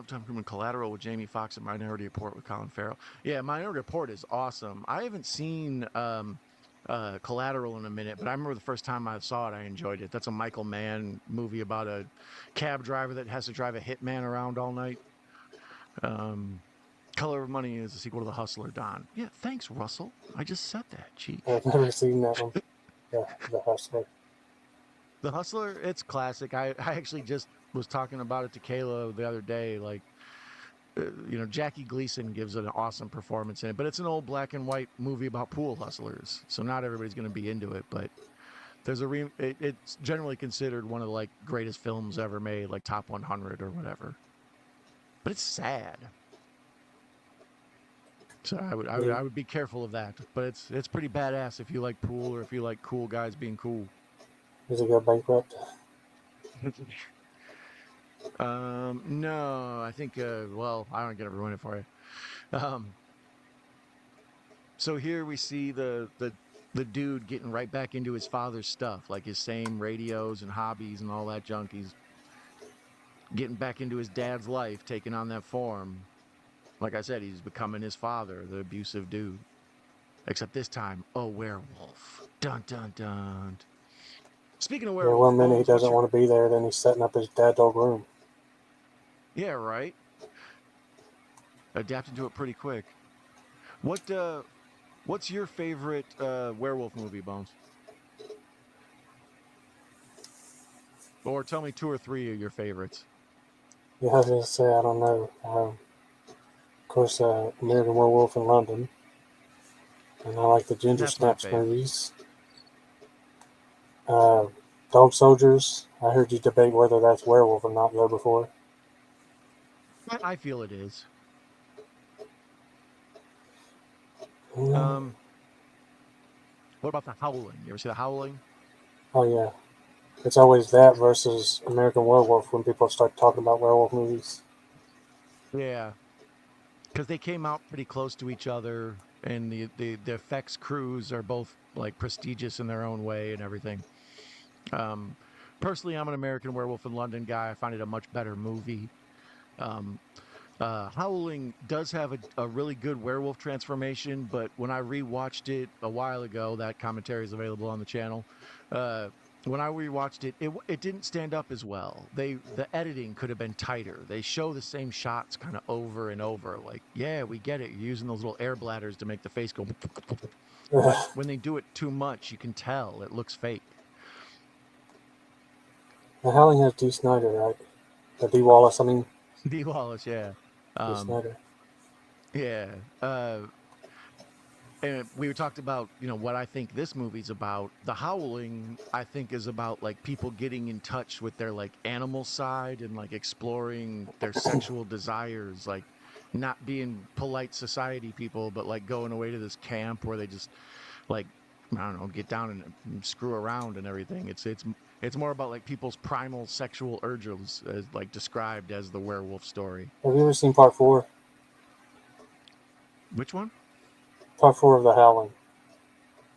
Tom Cruise Collateral with Jamie Foxx and Minority Report with Colin Farrell. Yeah, Minority Report is awesome. I haven't seen Collateral in a minute, but I remember the first time I saw it, I enjoyed it. That's a Michael Mann movie about a cab driver that has to drive a hitman around all night. Um, Color of Money is a sequel to The Hustler, Don. Yeah, thanks, Russell. I just said that. Gee. I've never seen that one. Yeah, The Hustler. The Hustler, it's classic. I actually just was talking about it to Kayla the other day. Like, Jackie Gleason gives an awesome performance in it, but it's an old black and white movie about pool hustlers. So not everybody's going to be into it, but there's it's generally considered one of the like greatest films ever made, like top 100 or whatever. But it's sad. So Yeah. I would be careful of that. But it's pretty badass if you like pool or if you like cool guys being cool. Does it go bankrupt? No, I think well, I don't get to ruin it for you. So here we see the dude getting right back into his father's stuff, like his same radios and hobbies and all that junk. He's getting back into his dad's life, taking on that form. Like I said, he's becoming his father, the abusive dude. Except this time, a werewolf. Dun dun dun. Speaking of Yeah, werewolf, 1 minute he Bones, what's doesn't your want to be there, then he's setting up his dad dog room. yeah, right? Adapted to it pretty quick. What's your favorite werewolf movie, Bones? Or tell me two or three of your favorites. Yeah, I was going to say, I don't know. Of course, American Werewolf in London. And I like the Ginger That's my Snaps fave. movies. Uh, Dog Soldiers. I heard you debate whether that's werewolf or not though before. I feel it is. Mm, What about The Howling? You ever see The Howling? oh yeah, it's always that versus American Werewolf when people start talking about werewolf movies. Yeah, because they came out pretty close to each other, and the effects crews are both like prestigious in their own way and everything. Um, Personally, I'm an American Werewolf in London guy. I find it a much better movie. Um, Howling does have a really good werewolf transformation, but when I rewatched it a while ago, that commentary is available on the channel. Uh, when I rewatched it, it didn't stand up as well. The editing could have been tighter. They show the same shots kind of over and over. Like, yeah, we get it. You're using those little air bladders to make the face go, but The when they do it too much, you can tell it looks fake. Howling has D. Snyder, right? D. Wallace, I mean, D. Wallace, yeah, D. um, Snyder. yeah. And we talked about, what I think this movie's about. The Howling, I think, is about like people getting in touch with their like animal side and like exploring their sexual desires, like not being polite society people, but like going away to this camp where they just like, I don't know, get down and screw around and everything. It's more about like people's primal sexual urges, as like described as the werewolf story. Have you ever seen Part 4? Which one? Part 4 of The Howling.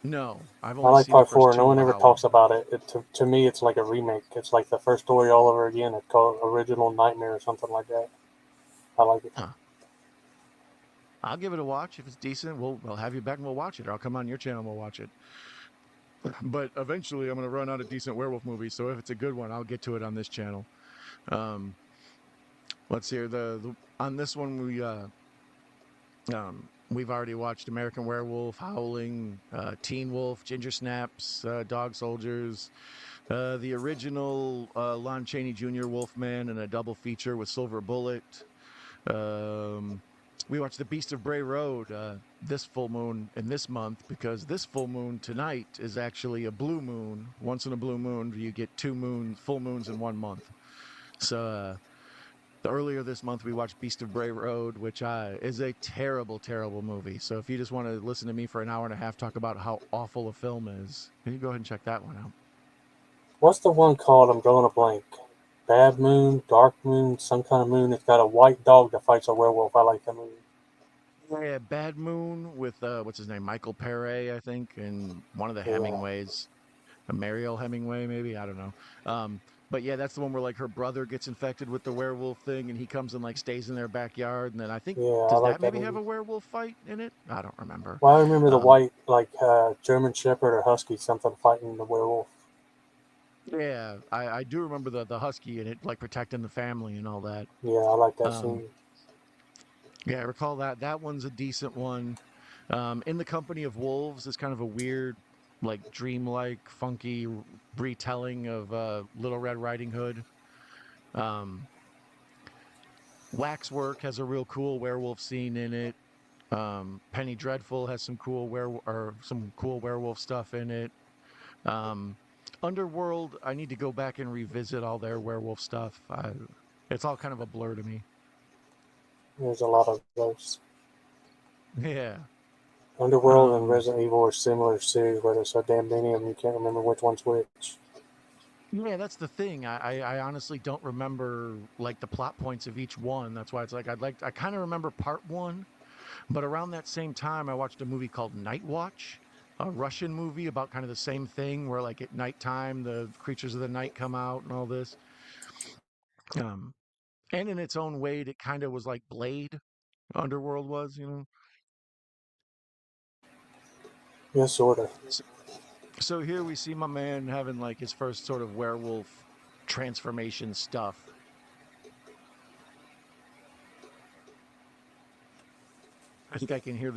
No, I've I only like seen the Part first 4. No two of one the ever Howling. talks about it. To me, it's like a remake. It's like the first story all over again. It's called Original Nightmare or something like that. I like it. Huh. I'll give it a watch. If it's decent, we'll have you back and we'll watch it. Or I'll come on your channel and we'll watch it. But eventually, I'm going to run out of decent werewolf movies. So if it's a good one, I'll get to it on this channel. Um, let's see here. On this one, we've already watched American Werewolf, Howling, Teen Wolf, Ginger Snaps, Dog Soldiers, the original Lon Chaney Jr. Wolfman, and a double feature with Silver Bullet. Um, we watched The Beast of Bray Road this full moon in this month, because this full moon tonight is actually a blue moon. Once in a blue moon, you get full moons in 1 month. So earlier this month, we watched Beast of Bray Road, which is a terrible, terrible movie. So if you just want to listen to me for an hour and a half talk about how awful a film is, you go ahead and check that one out. What's the one called? I'm drawing a blank. Bad Moon, Dark Moon, some kind of moon. It's got a white dog that fights a werewolf. I like that movie. Yeah, Bad Moon with what's his name, Michael Pere, I think, and one of the Yeah. Hemingways. Mariel Hemingway, maybe, I don't know. But yeah, that's the one where like her brother gets infected with the werewolf thing, and he comes and like stays in their backyard, and then I think, Yeah, I does like that that maybe have movie. a werewolf fight in it? I don't remember. Well, I remember the Um, white, like German Shepherd or Husky, something fighting the werewolf. yeah, I do remember the husky and it like protecting the family and all that. Yeah, I like that Um, scene. yeah, I recall that. That one's a decent one. In the Company of Wolves is kind of a weird, like dreamlike, funky retelling of Little Red Riding Hood. Um, Waxwork has a real cool werewolf scene in it. Penny Dreadful has some cool werewolf stuff in it. Um, Underworld, I need to go back and revisit all their werewolf stuff. It's all kind of a blur to me. There's a lot of those. Yeah. Underworld and Um, Resident Evil are similar series where there's so damn many of them you can't remember which one's which. yeah, that's the thing. I honestly don't remember like the plot points of each one. That's why it's like I kind of remember part one, but around that same time I watched a movie called Night Watch, a Russian movie about kind of the same thing where like at nighttime the creatures of the night come out and all this. Um, and in its own way, it kind of was like Blade. Underworld was. Yeah, sort of. So, so here we see my man having like his first sort of werewolf transformation stuff. I think I can hear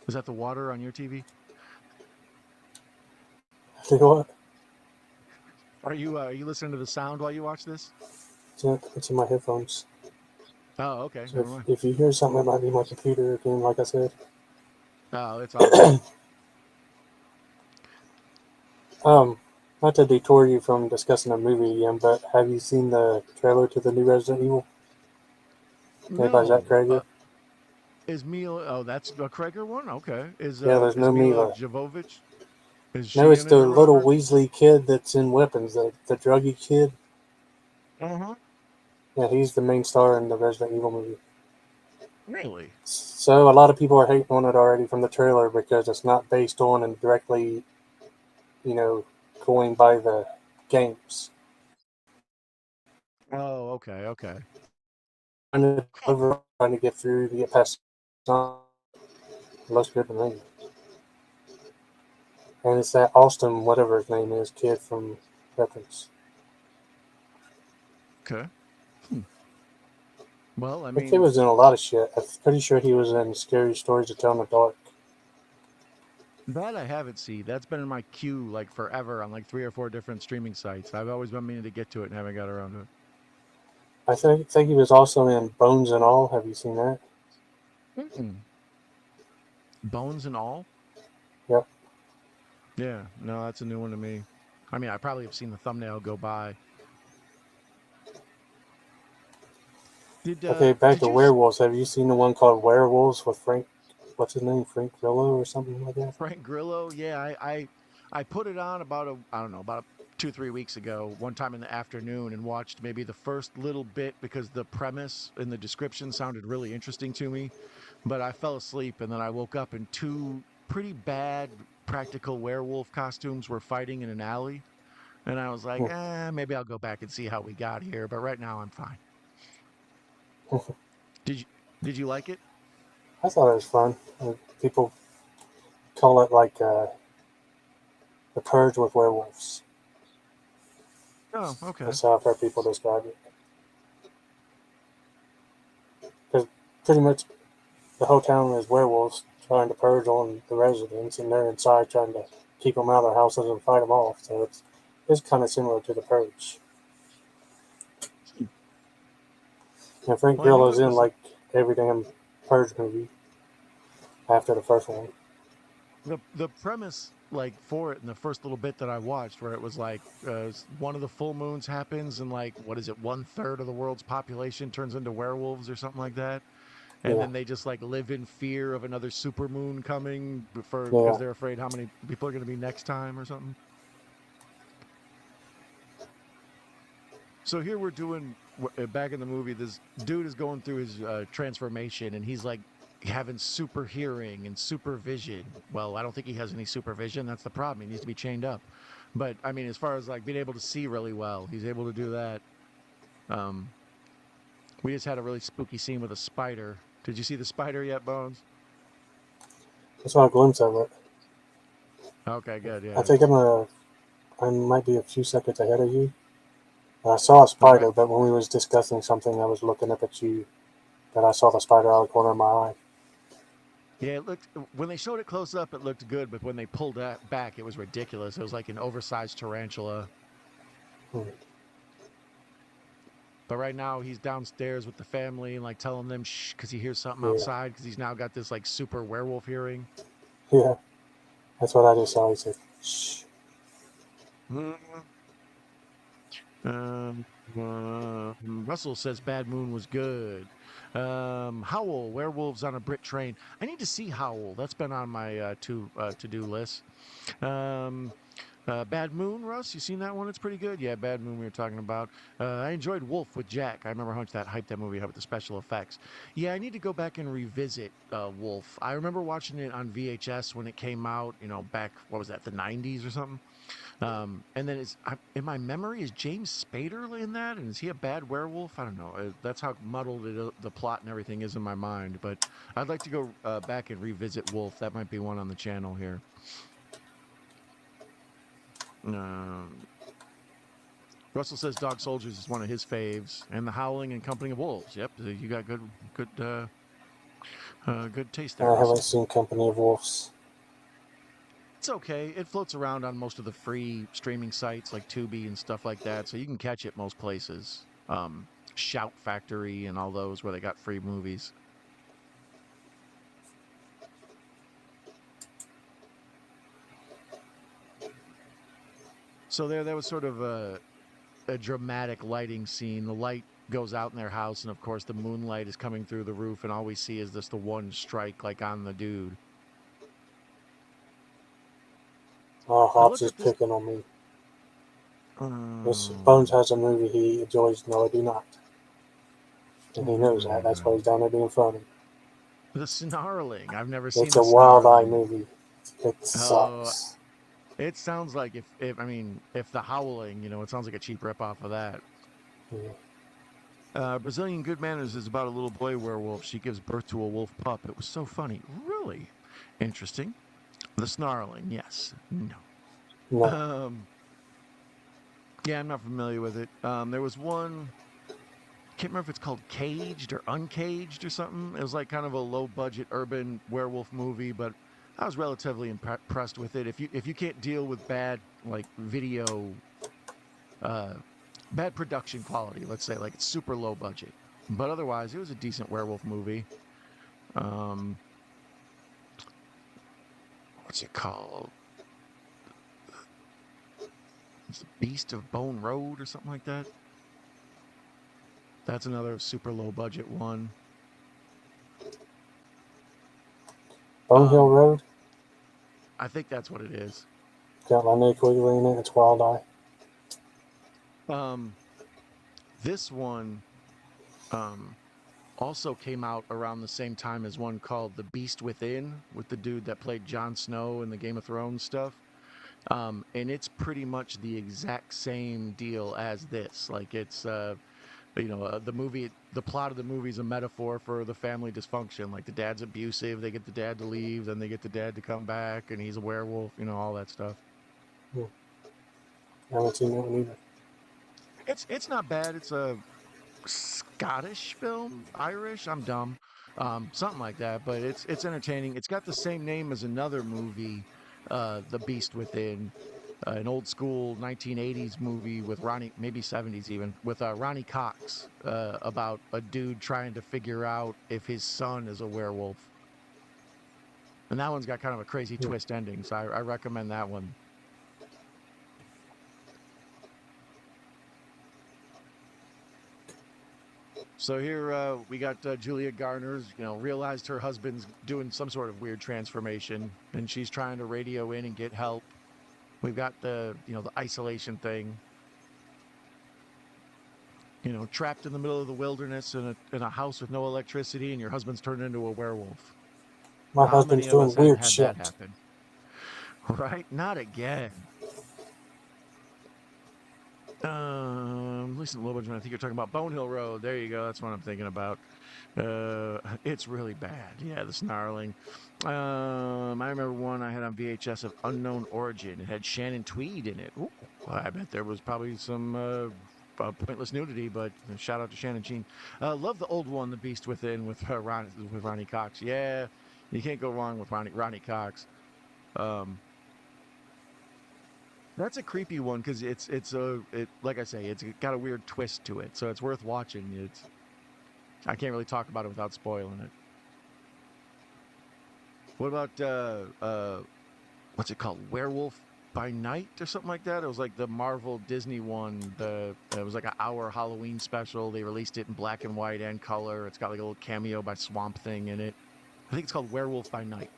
is that the water on your TV? You know what? Are you listening to the sound while you watch this? It's in my headphones. Oh, okay. So Never mind. if you hear something, it might be my computer again, like I said. Oh, it's all good. Not to detour you from discussing a movie again, but have you seen the trailer to the new Resident Evil? Anybody's that No. Krager? Is Mila oh, that's a Kreger one? Okay. Yeah, there's Is no Mila Mila. Jovovich? Is No, she it's in the it or little whatever? Weasley kid that's in Weapons, the druggy kid. Uh-huh. Yeah, he's the main star in the Resident Evil movie. Really? So a lot of people are hating on it already from the trailer because it's not based on and directly, you know, coined by the games. Oh, okay, okay. Trying Huh. to get through to get past. It looks good to me. And it's that Austin, whatever his name is, kid from Veterans. Okay. Hmm. Well, I The kid mean, was in a lot of shit. I'm pretty sure he was in Scary Stories to Tell in the Dark. that I haven't seen. That's been in my queue like forever on like 3 or 4 different streaming sites. I've always been meaning to get to it and haven't got around to it. I think he was also in Bones and All. Have you seen that? Mm-mm. Bones and all? Yep. Yeah, no, that's a new one to me. I mean, I probably have seen the thumbnail go by. Did Okay, back did to you werewolves. Have you seen the one called Werewolves with Frank? What's his name? Frank Grillo or something like that? Frank Grillo? Yeah, I put it on about I don't know, about 2 3 weeks ago, one time in the afternoon, and watched maybe the first little bit because the premise and the description sounded really interesting to me. But I fell asleep and then I woke up and two pretty bad practical werewolf costumes were fighting in an alley. And I was like, maybe I'll go back and see how we got here. But right now I'm fine. Did you did you like it? I thought it was fun. People call it like the Purge with werewolves. Oh, okay. That's how I've heard people describe it. Because pretty much the whole town is werewolves trying to purge on the residents, and they're inside trying to keep them out of their houses and fight them off. So it's kind of similar to the Purge. Hmm. And Frank Well, I knew Grillo's it in was like every damn Purge movie after the first one. the premise like for it in the first little bit that I watched, where it was like one of the full moons happens, and like what is it, 1/3 of the world's population turns into werewolves or something like that, and Yeah, then they just like live in fear of another super moon coming for because yeah. they're afraid how many people are going to be next time or something. So here we're doing back in the movie. This dude is going through his transformation, and he's like having super hearing and supervision. Well, I don't think he has any supervision. That's the problem. He needs to be chained up. But I mean, as far as like being able to see really well, he's able to do that. Um, we just had a really spooky scene with a spider. Did you see the spider yet, Bones? I saw a glimpse of it. Okay, good. I Yeah. think I might be a few seconds ahead of you. I saw a Okay. spider, but when we was discussing something, I was looking up at you, that I saw the spider out of the corner of my eye. Yeah, it looked when they showed it close up, it looked good, but when they pulled that back, it was ridiculous. It was like an oversized tarantula. Hmm. But right now he's downstairs with the family and like telling them shh because he hears something Yeah, outside because he's now got this like super werewolf hearing. yeah. That's what I just saw. He said, "Shh." Mhm. Russell says Bad Moon was good. Howl, Werewolves on a Brit Train. I need to see Howl. That's been on my to do list. Um, Bad Moon, Russ, you seen that one? It's pretty good. Yeah, Bad Moon we were talking about. I enjoyed Wolf with Jack. I remember how much that hype that movie had with the special effects. Yeah, I need to go back and revisit Wolf. I remember watching it on VHS when it came out, back, what was that, the 90s or something? And then in my memory, is James Spader in that? And is he a bad werewolf? I don't know. That's how muddled the plot and everything is in my mind. But I'd like to go back and revisit Wolf. That might be one on the channel here. Um, Russell says Dog Soldiers is one of his faves, and The Howling and Company of Wolves. Yep, you got good taste there, I haven't Russell. seen Company of Wolves. It's okay. It floats around on most of the free streaming sites like Tubi and stuff like that, so you can catch it most places. Shout Factory and all those where they got free movies. So there was sort of a dramatic lighting scene. The light goes out in their house, and of course the moonlight is coming through the roof, and all we see is just the one strike like on the dude. Oh, I Hobbs looked is at this. picking on me. This Bones Um, has a movie he enjoys. No, I do not. And he knows that. That's why he's down there being funny. The Snarling. I've never seen It's The a Wild Eye Snarling. movie. It Oh, sucks. it sounds like if I mean, if The Howling, it sounds like a cheap ripoff of that. Yeah. Brazilian Good Manners is about a little boy werewolf. She gives birth to a wolf pup. It was so funny. Really interesting. The Snarling, yes. No. No. Um, yeah, I'm not familiar with it. There was one, can't remember if it's called Caged or Uncaged or something. It was like kind of a low budget urban werewolf movie, but I was relatively impressed with it. If you can't deal with bad like video, uh, bad production quality, let's say like it's super low budget, but otherwise it was a decent werewolf movie. Um, what's it called? It's the Beast of Bone Road or something like that. That's another super low budget one. Bonehill Um, Road. I think that's what it is. Got my Nick Wiggly in it. It's Wild Eye. Um, this one um also came out around the same time as one called The Beast Within with the dude that played Jon Snow in the Game of Thrones stuff. And it's pretty much the exact same deal as this. Like it's the plot of the movie is a metaphor for the family dysfunction. Like the dad's abusive, they get the dad to leave, then they get the dad to come back, and he's a werewolf. All that stuff. Hmm. I haven't seen that one either. It's not bad. It's a Scottish film, Irish. I'm dumb, something like that. But it's entertaining. It's got the same name as another movie, The Beast Within, an old school 1980s movie with Ronnie, maybe 70s even, with Ronnie Cox, about a dude trying to figure out if his son is a werewolf. And that one's got kind of a crazy Hmm. twist ending, so I recommend that one. So here we got Julia Garner's, realized her husband's doing some sort of weird transformation, and she's trying to radio in and get help. We've got the isolation thing, trapped in the middle of the wilderness in a house with no electricity, and your husband's turned into a werewolf. My How husband's many of doing us have weird had that shit. happen? Right? Not again. Listen, Lobos, I think you're talking about Bonehill Road. There you go. That's what I'm thinking about. It's really bad. Yeah, the snarling. I remember one I had on VHS of Unknown Origin. It had Shannon Tweed in it. Ooh, I bet there was probably some pointless nudity, but shout out to Shannon Sheen. Love the old one, The Beast Within, with Ronnie Cox. Yeah, you can't go wrong with Ronnie Cox. Um, that's a creepy one because like I say, it's got a weird twist to it, so it's worth watching. I can't really talk about it without spoiling it. What about what's it called? Werewolf by Night or something like that? It was like the Marvel Disney one. It was like an hour Halloween special. They released it in black and white and color. It's got like a little cameo by Swamp Thing in it. I think it's called Werewolf by Night.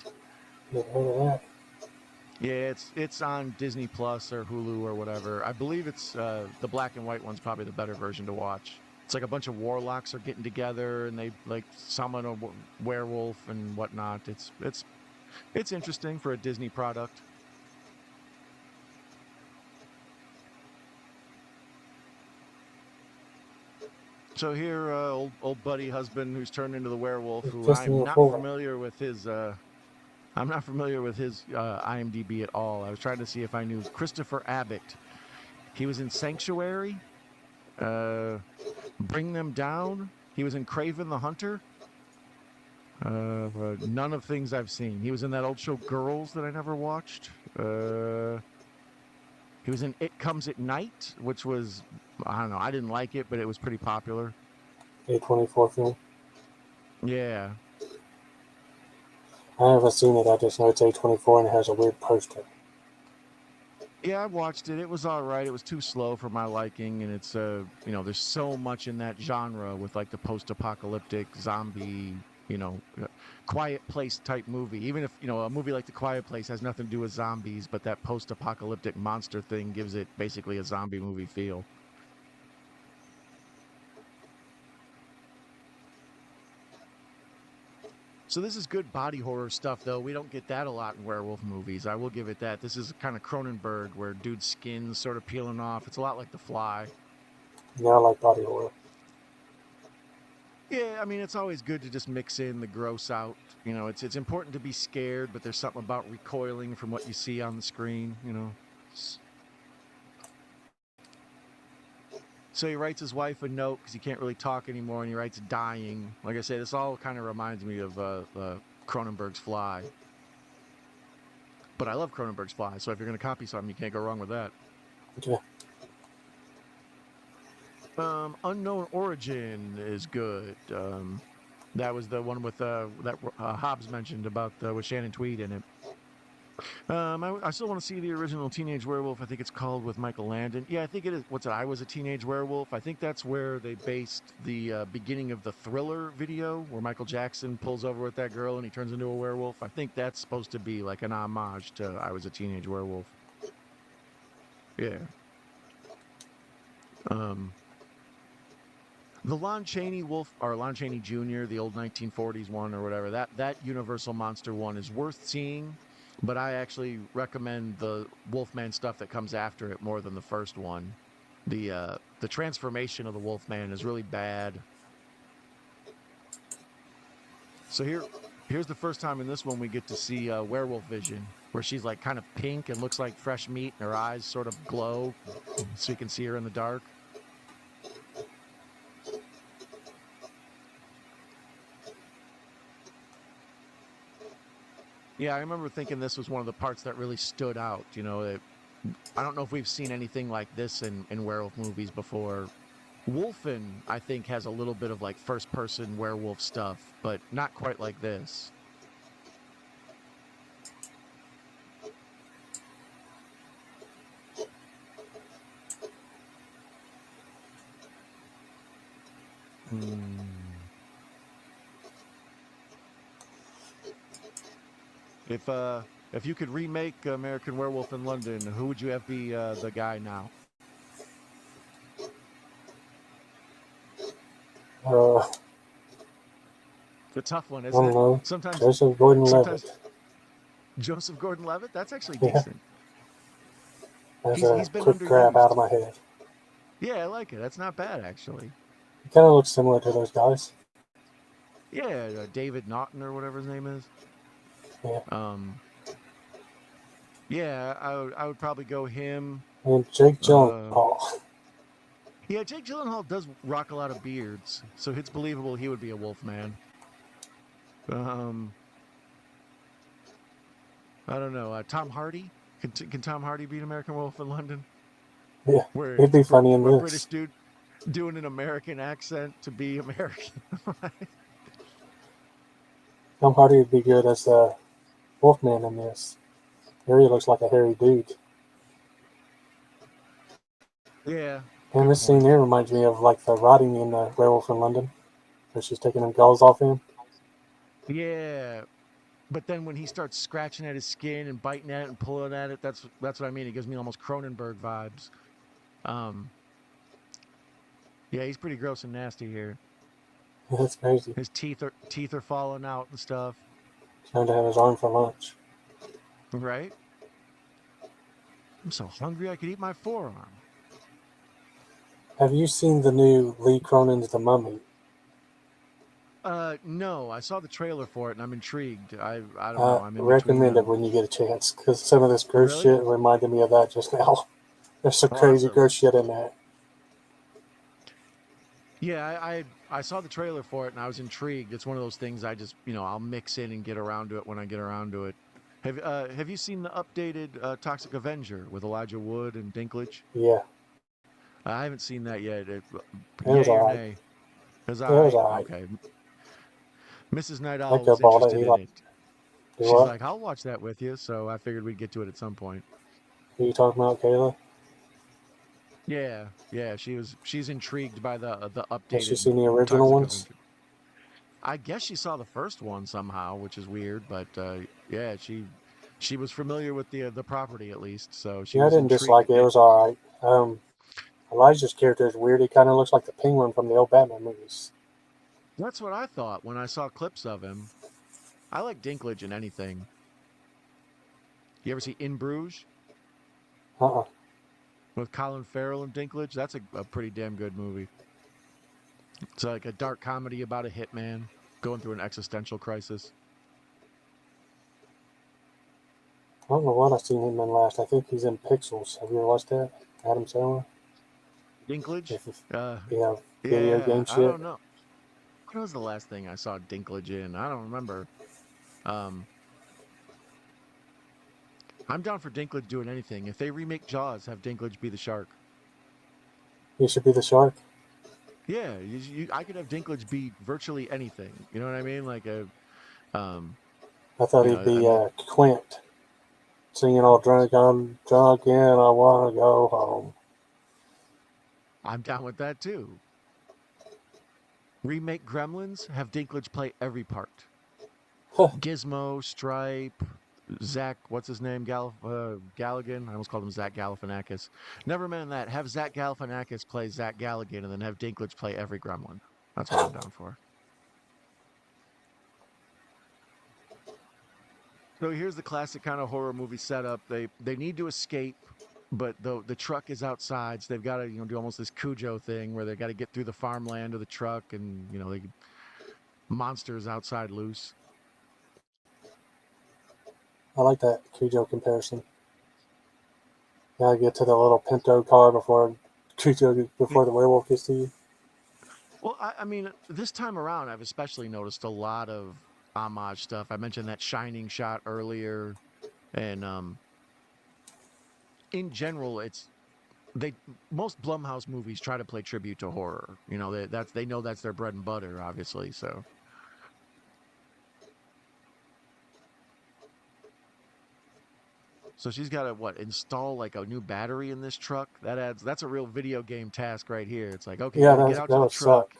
Never heard of that. Yeah, it's on Disney Plus or Hulu or whatever. I believe it's the black and white one's probably the better version to watch. It's like a bunch of warlocks are getting together and they like summon a werewolf and whatnot. It's interesting for a Disney product. So here, old buddy husband who's turned into the werewolf, It's who just in I'm your not floor. familiar with his IMDb at all. I was trying to see if I knew Christopher Abbott. He was in Sanctuary. Uh, Bring Them Down. He was in Craven the Hunter. None of things I've seen. He was in that old show Girls that I never watched. He was in It Comes at Night, which was, I don't know, I didn't like it, but it was pretty popular. A24 film. Yeah. I haven't seen it. I just know it's A24 and it has a weird poster. Yeah, I watched it. It was all right. It was too slow for my liking, and it's there's so much in that genre with like the post-apocalyptic zombie, quiet place type movie. Even if, a movie like The Quiet Place has nothing to do with zombies, but that post-apocalyptic monster thing gives it basically a zombie movie feel. So this is good body horror stuff, though. We don't get that a lot in werewolf movies. I will give it that. This is kind of Cronenberg, where dude's skin's sort of peeling off. It's a lot like The Fly. Yeah, I like body horror. Yeah, I mean, it's always good to just mix in the gross out. You know, it's important to be scared, but there's something about recoiling from what you see on the screen, you know. So he writes his wife a note because he can't really talk anymore, and he writes dying. Like I say, this all kind of reminds me of Cronenberg's Fly. But I love Cronenberg's Fly, so if you're going to copy something, you can't go wrong with that. Okay. Unknown Origin is good. That was the one with that Hobbs mentioned about with Shannon Tweed in it. I still want to see the original Teenage Werewolf. I think it's called, with Michael Landon. Yeah, I think it is. What's it? I Was a Teenage Werewolf. I think that's where they based the beginning of the Thriller video, where Michael Jackson pulls over with that girl and he turns into a werewolf. I think that's supposed to be like an homage to I Was a Teenage Werewolf. Yeah. The Lon Chaney Wolf, or Lon Chaney Jr., the old 1940s one or whatever, that Universal Monster one is worth seeing, but I actually recommend the Wolfman stuff that comes after it more than the first one. The transformation of the Wolfman is really bad. So here's the first time in this one we get to see werewolf vision, where she's like kind of pink and looks like fresh meat, and her eyes sort of glow, so you can see her in the dark. Yeah, I remember thinking this was one of the parts that really stood out. You know, I don't know if we've seen anything like this in werewolf movies before. Wolfen, I think, has a little bit of like first-person werewolf stuff, but not quite like this. If you could remake American Werewolf in London, who would you have be the guy now? It's a tough one, I isn't don't it? know. Sometimes Joseph Gordon-Levitt. Joseph Gordon-Levitt. That's actually Yeah. decent. That's He's a been quick grab out underused. of my head. Yeah, I like it. That's not bad, actually. He kind of looks similar to those guys. Yeah, David Naughton or whatever his name is. Yeah. Yeah, I would probably go him. And Jake Gyllenhaal. Yeah, Jake Gyllenhaal does rock a lot of beards, so it's believable he would be a Wolfman. I don't know. Tom Hardy? Can Tom Hardy be an American Wolf in London? Yeah, Where he'd be funny in a this. British dude doing an American accent to be American. Tom Hardy would be good as the Wolfman in this. Harry looks like a hairy dude. Yeah. And this scene here reminds me of like the rotting in the Werewolf in London, where she's taking them gulls off him. Yeah. But then when he starts scratching at his skin and biting at it and pulling at it, that's what I mean. It gives me almost Cronenberg vibes. Yeah, he's pretty gross and nasty here. That's crazy. His teeth are falling out and stuff. Trying to have his arm for lunch. Right? I'm so hungry I could eat my forearm. Have you seen the new Lee Cronin's The Mummy? No, I saw the trailer for it and I'm intrigued. I don't know. I'm in recommend it between when you get a chance, because some of this gross Really? shit reminded me of that just now. There's some crazy Awesome. gross shit in that. Yeah, I saw the trailer for it and I was intrigued. It's one of those things I just, I'll mix in and get around to it when I get around to it. Have you seen the updated Toxic Avenger with Elijah Wood and Dinklage? Yeah, I haven't seen that yet. it was Yay or alright. nay? It was It was alright. alright. Okay. Mrs. Night Owl Like was bought it. interested He in like, it. do She's what? like, I'll watch that with you. So I figured we'd get to it at some point. Who you talking about, Kayla? Yeah. She's intrigued by the updated. Has she seen the original Toxic ones? Avenger. I guess she saw the first one somehow, which is weird, but yeah, she was familiar with the property at least, so she Yeah, I was didn't dislike it. It was alright. Elijah's character is weird. He kind of looks like the Penguin from the old Batman movies. That's what I thought when I saw clips of him. I like Dinklage in anything. You ever see In Bruges Uh-uh. with Colin Farrell and Dinklage? That's a pretty damn good movie. It's like a dark comedy about a hitman going through an existential crisis. I don't know what I've seen him in last. I think he's in Pixels. Have you ever watched that? Adam Sandler? Dinklage? If it's, Uh, yeah, video yeah, game I shit. don't know. What was the last thing I saw Dinklage in? I don't remember. Um, I'm down for Dinklage doing anything. If they remake Jaws, have Dinklage be the shark. He should be the shark. Yeah, I could have Dinklage be virtually anything. You know what I mean? Like um, I thought he'd I be mean, Quint, singing all drunk. I'm drunk and I want to go home. I'm down with that too. Remake Gremlins, have Dinklage play every part. Gizmo, Stripe, Zach, what's his name? Galligan. I almost called him Zach Galifianakis. Never mind that. Have Zach Galifianakis play Zach Galligan and then have Dinklage play every gremlin. That's what I'm down for. So here's the classic kind of horror movie setup. They need to escape, but the truck is outside, so they've got to do almost this Cujo thing where they got to get through the farmland of the truck, and they monsters outside loose. I like that Cujo comparison. Gotta get to the little Pinto car before the werewolf gets to you. Well, I mean, this time around, I've especially noticed a lot of homage stuff. I mentioned that Shining shot earlier, and in general, they most Blumhouse movies try to play tribute to horror. They know that's their bread and butter, obviously. So she's got to install like a new battery in this truck. That's a real video game task right here. It's like, okay, you Yeah, got to get out that to the would truck. suck.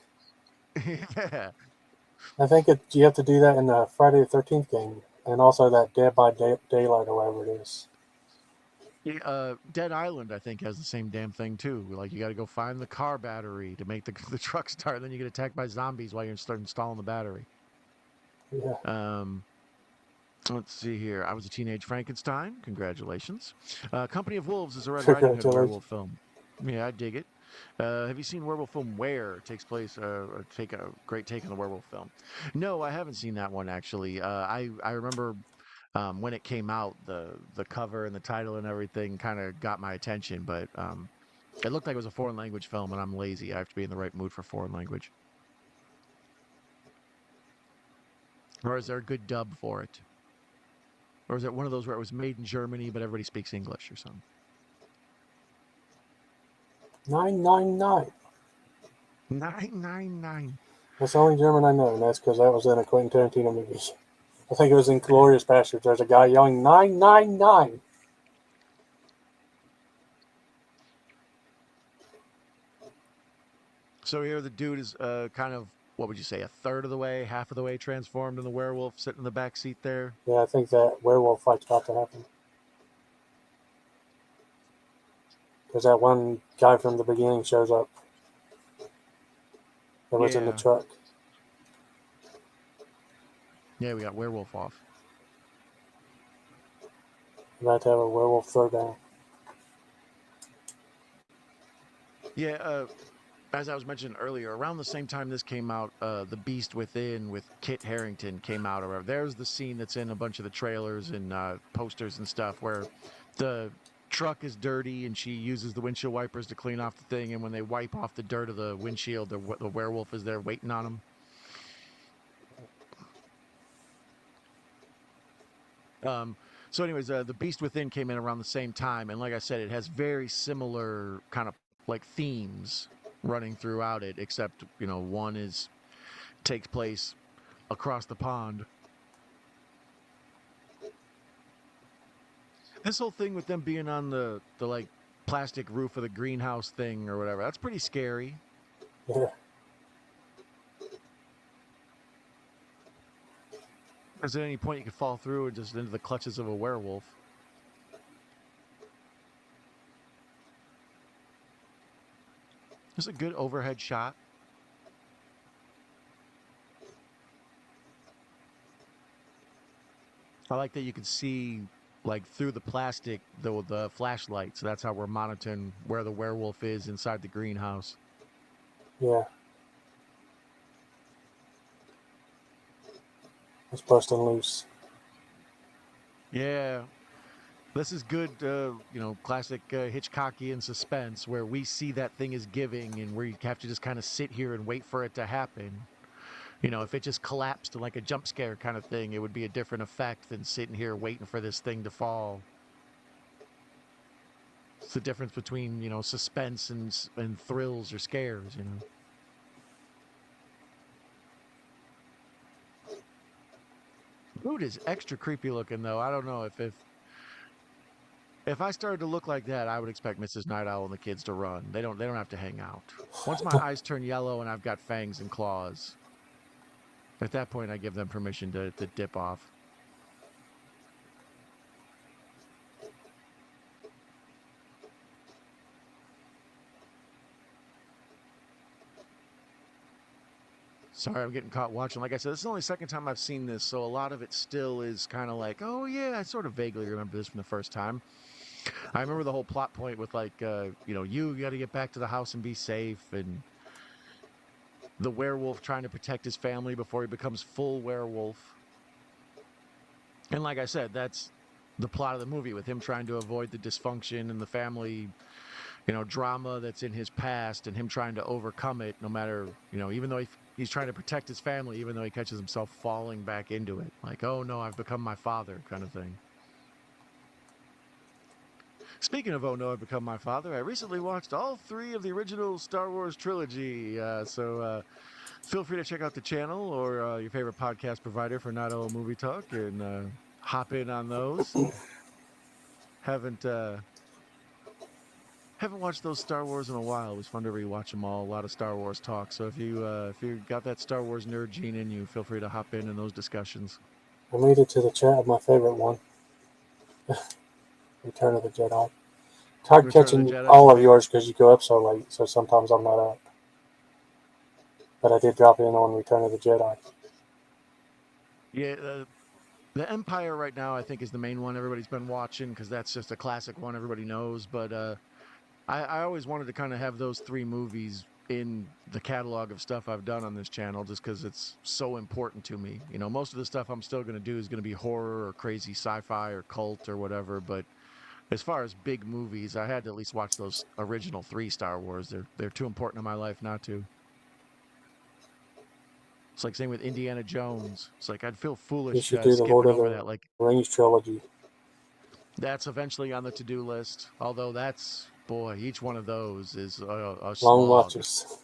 Yeah. I think you have to do that in the Friday the 13th game, and also that Dead by Daylight or whatever it is. Yeah, Dead Island, I think, has the same damn thing too. Like you got to go find the car battery to make the the truck start, and then you get attacked by zombies while you're installing the battery. Yeah. Um, let's see here. I Was a Teenage Frankenstein. Congratulations. Company of Wolves is a Red Riding Hood Congratulations. werewolf film. Yeah, I dig it. Have you seen werewolf film Where? It takes place, take a great take on the werewolf film. No, I haven't seen that one actually. I remember when it came out, the cover and the title and everything kind of got my attention, but it looked like it was a foreign language film, and I'm lazy. I have to be in the right mood for foreign language. Or is there a good dub for it? Or is it one of those where it was made in Germany, but everybody speaks English or something? 999. 999. That's the only German I know, and that's because that was in a Quentin Tarantino movie. I think it was in Glorious Bastards. There's a guy yelling 999. So here the dude is kind of, what would you say, a third of the way, half of the way transformed in the werewolf, sitting in the back seat there. Yeah, I think that werewolf fight's about to happen. Because that one guy from the beginning shows up that was in the Yeah. truck. Yeah, we got werewolf off. About to have a werewolf throwdown. Yeah, as I was mentioning earlier, around the same time this came out, The Beast Within with Kit Harington came out. Or there's the scene that's in a bunch of the trailers and posters and stuff where the truck is dirty and she uses the windshield wipers to clean off the thing. And when they wipe off the dirt of the windshield, the werewolf is there waiting on them. So, anyways, The Beast Within came in around the same time, and like I said, it has very similar kind of like themes running throughout it, except one takes place across the pond. This whole thing with them being on the like plastic roof of the greenhouse thing or whatever, that's pretty scary. Yeah. Because at any point you could fall through and just into the clutches of a werewolf. It's a good overhead shot. I like that you can see like through the plastic the flashlight, so that's how we're monitoring where the werewolf is inside the greenhouse. Yeah, it's busting loose. Yeah, this is good, classic Hitchcockian suspense where we see that thing is giving and we have to just kind of sit here and wait for it to happen. If it just collapsed like a jump scare kind of thing, it would be a different effect than sitting here waiting for this thing to fall. It's the difference between, suspense and thrills or scares. Dude is extra creepy looking though. I don't know if I started to look like that, I would expect Mrs. Night Owl and the kids to run. They don't have to hang out. Once my eyes turn yellow and I've got fangs and claws, at that point I give them permission to dip off. Sorry, I'm getting caught watching. Like I said, this is the only second time I've seen this, so a lot of it still is kind of like, oh yeah, I sort of vaguely remember this from the first time. I remember the whole plot point with like, you got to get back to the house and be safe, and the werewolf trying to protect his family before he becomes full werewolf. And like I said, that's the plot of the movie with him trying to avoid the dysfunction and the family, drama that's in his past and him trying to overcome it no matter, even though he's trying to protect his family, even though he catches himself falling back into it. Like, oh no, I've become my father kind of thing. Speaking of oh no, I've become my father, I recently watched all 3 of the original Star Wars trilogy. So feel free to check out the channel or your favorite podcast provider for Not All Movie Talk and hop in on those. Haven't haven't watched those Star Wars in a while. It was fun to rewatch them all. A lot of Star Wars talk. So if you got that Star Wars nerd gene in you, feel free to hop in those discussions. I made it to the chat of my favorite one, Return of the Jedi. It's hard Return of the catching Jedi is your all of favorite. yours because you go up so late, so sometimes I'm not up. But I did drop in on Return of the Jedi. Yeah, the Empire right now I think is the main one everybody's been watching because that's just a classic one everybody knows. But I always wanted to kind of have those 3 movies in the catalog of stuff I've done on this channel just because it's so important to me. Most of the stuff I'm still going to do is going to be horror or crazy sci-fi or cult or whatever. But as far as big movies, I had to at least watch those original 3 Star Wars. They're too important in my life not to. It's like same with Indiana Jones. It's like I'd feel You foolish should do the Lord skipping of over the that. Like Rings trilogy. that's eventually on the to-do list. Although that's boy, each one of those is a Long slog. watches.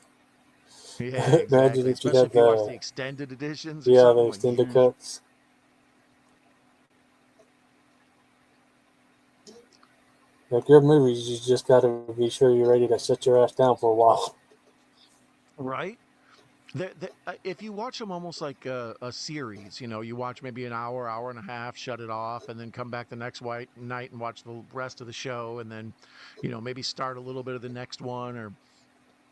Yeah, Imagine exactly. if you Especially had if you watch the the extended editions or the something like. extended cuts. They're good movies. You just got to be sure you're ready to sit your ass down for a while. Right? If you watch them almost like a series, you watch maybe an hour, hour and a half, shut it off, and then come back the next night and watch the rest of the show, and then, maybe start a little bit of the next one. Or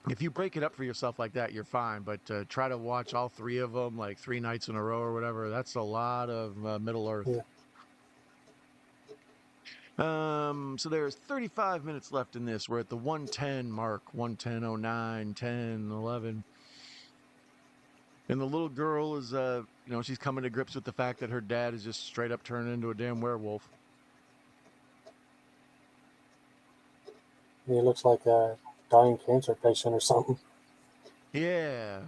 if you break it up for yourself like that, you're fine. But try to watch all 3 of them like 3 nights in a row or whatever. That's a lot of Middle Earth. Yeah. So there's 35 minutes left in this. We're at the 110 mark, 110:09, 10, 11. And the little girl is, she's coming to grips with the fact that her dad is just straight up turning into a damn werewolf. He looks like a dying cancer patient or something. Yeah.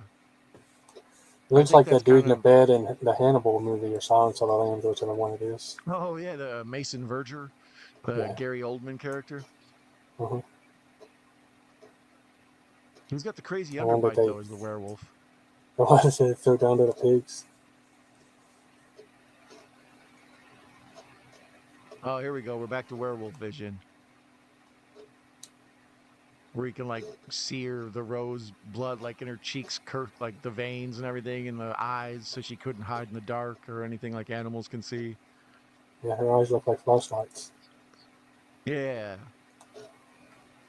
He I looks think like the that's dude kind in the of, bed in the Hannibal movie or Silence of the Lambs, whichever one it is. oh, yeah, the Mason Verger, the Yeah. Gary Oldman character. Uh-huh. He's got the crazy The one that underbite, they, though, as the werewolf. what is it, throw down to the pigs. Oh, here we go. We're back to werewolf vision. Where you can, like, sear the rose blood, like, in her cheeks, like, the veins and everything, in the eyes, so she couldn't hide in the dark or anything like animals can see. Yeah, her eyes look like flashlights. Yeah.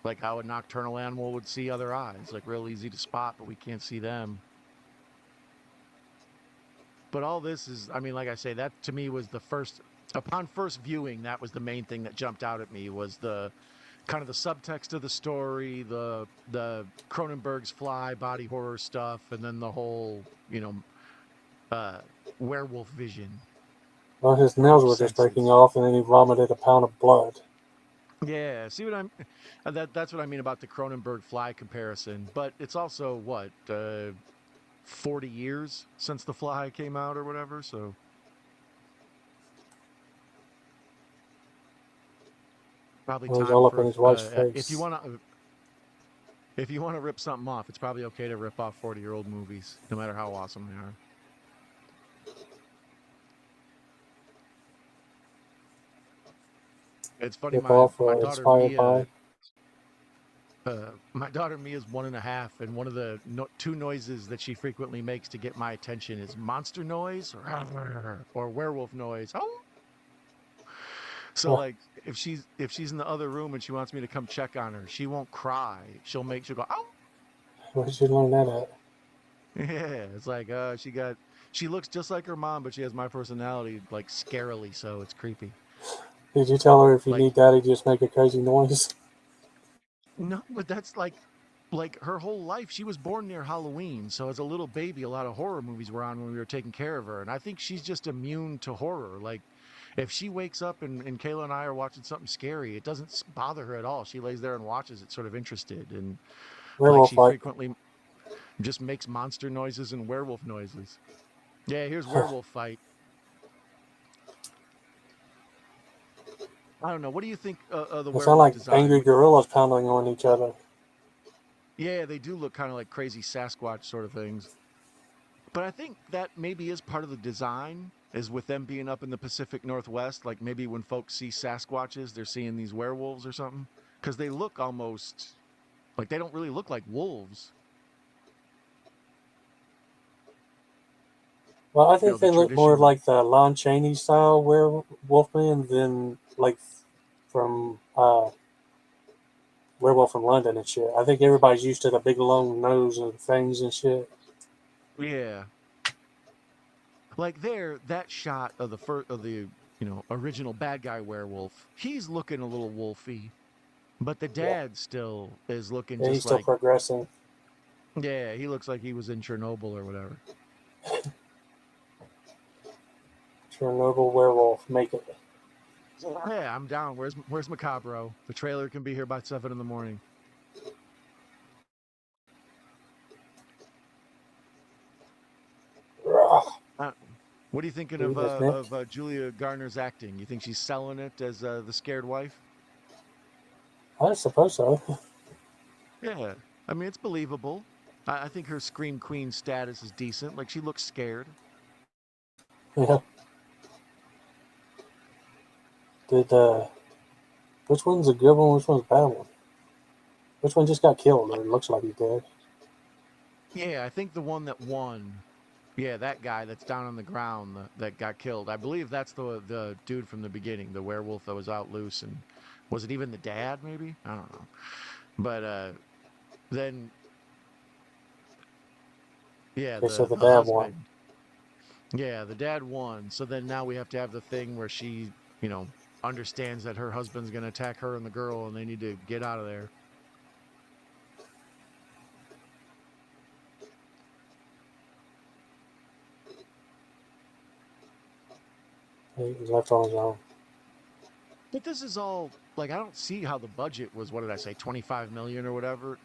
Like how a nocturnal animal would see other eyes, like real easy to spot, but we can't see them. But all this is, I mean, like I say, that to me was the first, upon first viewing, that was the main thing that jumped out at me was the kind of the subtext of the story, the Cronenberg's Fly body horror stuff, and then the whole, uh, werewolf vision Well, his nails were just breaking senses. off, and then he vomited a pound of blood. Yeah, see what I'm that's what I mean about the Cronenberg Fly comparison. But it's also what 40 years since the Fly came out or whatever, so probably It was time all up for in his wife's if you face. want to rip something off, it's probably okay to rip off 40-year-old movies, no matter how awesome they are. It's funny, Rip my off or daughter inspired Mia, by. my daughter Mia's 1.5, and one of the two noises that she frequently makes to get my attention is monster noise or werewolf noise. Oh. So Huh, like if she's in the other room and she wants me to come check on her, she won't cry. She'll go, oh. where did you learn that at? Yeah, it's like she looks just like her mom, but she has my personality, like scarily so. It's creepy. Did you tell her if you Like need daddy, just make a crazy noise? no, but that's like her whole life. She was born near Halloween, so as a little baby, a lot of horror movies were on when we were taking care of her, and I think she's just immune to horror. Like if she wakes up and Kayla and I are watching something scary, it doesn't bother her at all. She lays there and watches it, sort of interested, and like Werewolf she like. frequently just makes monster noises and werewolf noises. Yeah, here's werewolf fight. I don't know. What do you think of the They sound werewolf like design? angry gorillas pounding on each other. Yeah, they do look kind of like crazy Sasquatch sort of things. But I think that maybe is part of the design, is with them being up in the Pacific Northwest. Like maybe when folks see Sasquatches, they're seeing these werewolves or something. Because they look almost like they don't really look like wolves. Well, I You think know, the they look more traditional. like the Lon Chaney style werewolfman than like from Werewolf from London and shit. I think everybody's used to the big long nose and fangs and shit. Yeah. Like there, that shot of the first of the original bad guy werewolf, he's looking a little wolfy, but the Yeah, dad still is looking yeah, he's just still like, progressing. yeah, he looks like he was in Chernobyl or whatever. Chernobyl werewolf, make it. Yeah, I'm down. Where's Macabro? The trailer can be here by 7 in the morning. Ugh. Uh, what are you thinking Dude, his neck. of Julia Garner's acting? You think she's selling it as the scared wife? I suppose so. Yeah, I mean it's believable. I think her scream queen status is decent. Like she looks scared. Yeah. Did which one's a good one? Which one's a bad one? Which one just got killed or looks like he did? Yeah, I think the one that won. Yeah, that guy that's down on the ground that got killed. I believe that's the dude from the beginning, the werewolf that was out loose, and was it even the dad? Maybe I don't know. But then yeah, Okay, so the the the dad won. husband. Yeah, the dad won. So then now we have to have the thing where she, understands that her husband's going to attack her and the girl, and they need to get out of there. He was left on his own. But this is all like I don't see how the budget was. What did I say? 25 million or whatever.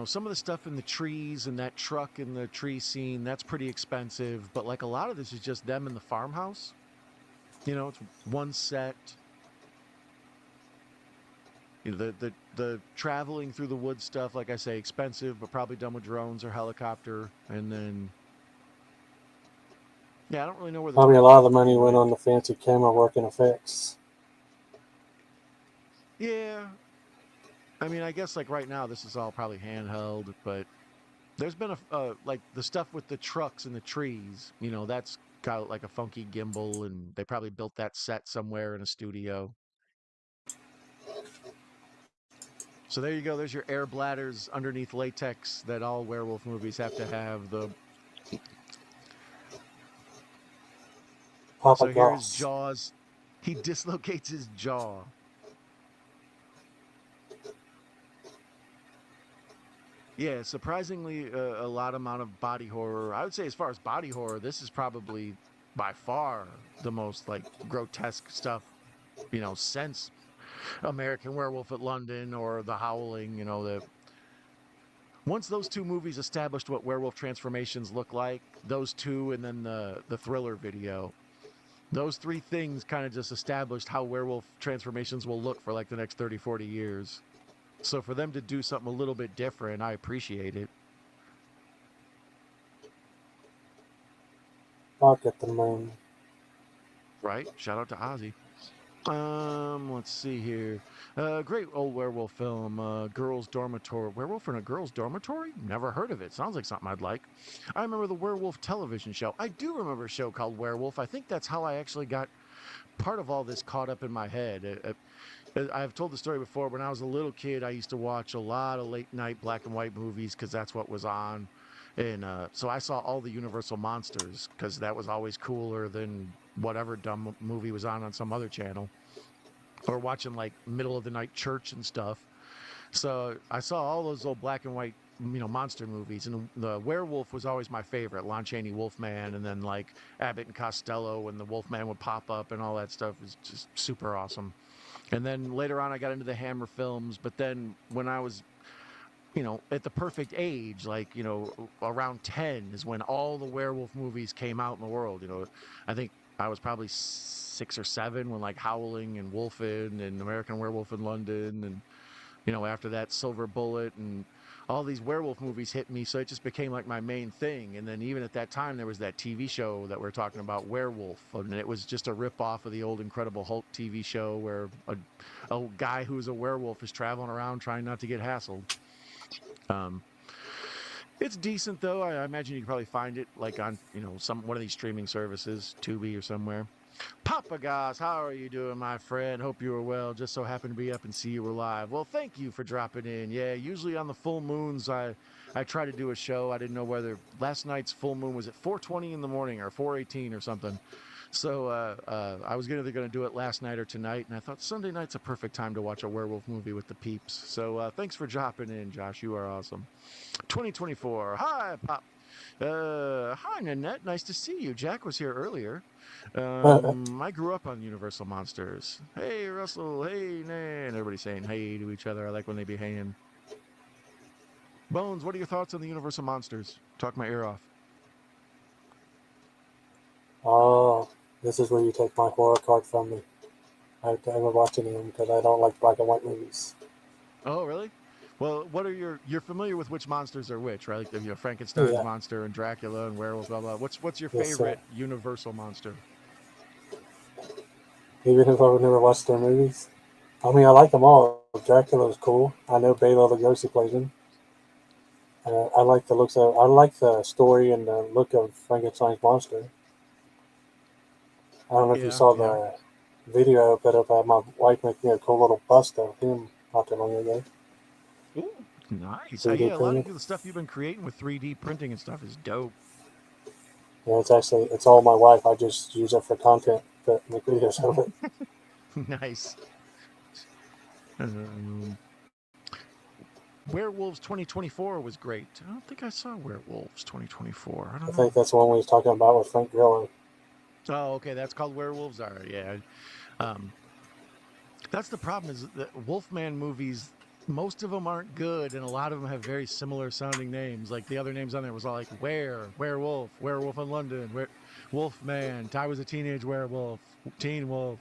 Some of the stuff in the trees and that truck in the tree scene, that's pretty expensive. But like a lot of this is just them in the farmhouse. It's one set. The traveling through the woods stuff, like I say, expensive, but probably done with drones or helicopter. And then, yeah, I don't really know where the Probably a lot of the 25 money million went went. on the fancy camera work and effects. Yeah, I mean, I guess like right now, this is all probably handheld, but there's been like the stuff with the trucks and the trees. That's got like a funky gimbal, and they probably built that set somewhere in a studio. So there you go. There's your air bladders underneath latex that all werewolf movies have to have. Papa So here his Goss. jaws, he dislocates his jaw. Yeah, surprisingly, a lot amount of body horror. I would say, as far as body horror, this is probably by far the most like grotesque stuff, since American Werewolf at London or The Howling. The once those two movies established what werewolf transformations look like, those two, and then the Thriller video, those three things kind of just established how werewolf transformations will look for like the next 30, 40 years. So for them to do something a little bit different, I appreciate it. Bark at the Moon. Right? Shout out to Ozzy. Let's see here. Great old werewolf film, Girls Dormitory. Werewolf in a Girls Dormitory? Never heard of it. Sounds like something I'd like. I remember the Werewolf television show. I do remember a show called Werewolf. I think that's how I actually got part of all this caught up in my head. I've told the story before. When I was a little kid, I used to watch a lot of late night black and white movies because that's what was on. And so I saw all the Universal monsters because that was always cooler than whatever dumb movie was on some other channel, or watching like middle of the night church and stuff. So I saw all those old black and white, monster movies, and the werewolf was always my favorite. Lon Chaney Wolfman, and then like Abbott and Costello when the Wolfman would pop up and all that stuff was just super awesome. And then later on, I got into the Hammer films. But then when I was, at the perfect age, like, around 10 is when all the werewolf movies came out in the world. I think I was probably 6 or 7 when like Howling and Wolfen and American Werewolf in London. And, after that, Silver Bullet and all these werewolf movies hit me. So it just became like my main thing. And then even at that time, there was that TV show that we're talking about, Werewolf. And it was just a rip off of the old Incredible Hulk TV show where a guy who's a werewolf is traveling around trying not to get hassled. Um, it's decent though. I imagine you can probably find it like on some one of these streaming services, Tubi or somewhere. Papa Goss, how are you doing, my friend? Hope you are well. Just so happened to be up and see you were live. Well, thank you for dropping in. Yeah, usually on the full moons, I try to do a show. I didn't know whether last night's full moon was at 4:20 in the morning or 4:18 or something. So I was either going to do it last night or tonight, and I thought Sunday night's a perfect time to watch a werewolf movie with the peeps. So thanks for dropping in, Josh. You are awesome. 2024. Hi, Pop. Hi, Nanette. Nice to see you. Jack was here earlier. I grew up on Universal Monsters. Hey, Russell. Hey, Nan. Everybody saying hey to each other. I like when they be hanging. Bones, what are your thoughts on the Universal Monsters? Talk my ear off. Oh, this is where you take my horror card from me. I never watch any of them because I don't like black and white movies. Oh, really? Well, what are you're familiar with which monsters are which, right? Like Frankenstein's Yeah, monster and Dracula and werewolf, blah blah. What's your yes, sir. favorite Universal monster? Even if I've never watched their movies. I mean, I like them all. Dracula's cool. I know Bela Lugosi's plays him. I like the looks of. I like the story and the look of Frankenstein's monster. I don't know if you Yeah, saw yeah. the video I put up. I had my wife make me a cool little bust of him not too long ago. Ooh, nice. 3D Yeah, a lot of printed. the stuff you've been creating with 3D printing and stuff is dope. Yeah, it's all my wife. I just use it for content, but make videos of it. Nice. Um, Werewolves 2024 was great. I don't think I saw Werewolves 2024. I I don't think know. that's the one we was talking about with Frank Grillo. Oh, okay. That's called Werewolves. All right. Yeah. Um, that's the problem is that Wolfman movies, most of them aren't good, and a lot of them have very similar sounding names. Like the other names on there was all like Werewolf, Werewolf in London, Wolfman. Ty was a teenage werewolf, Teen Wolf.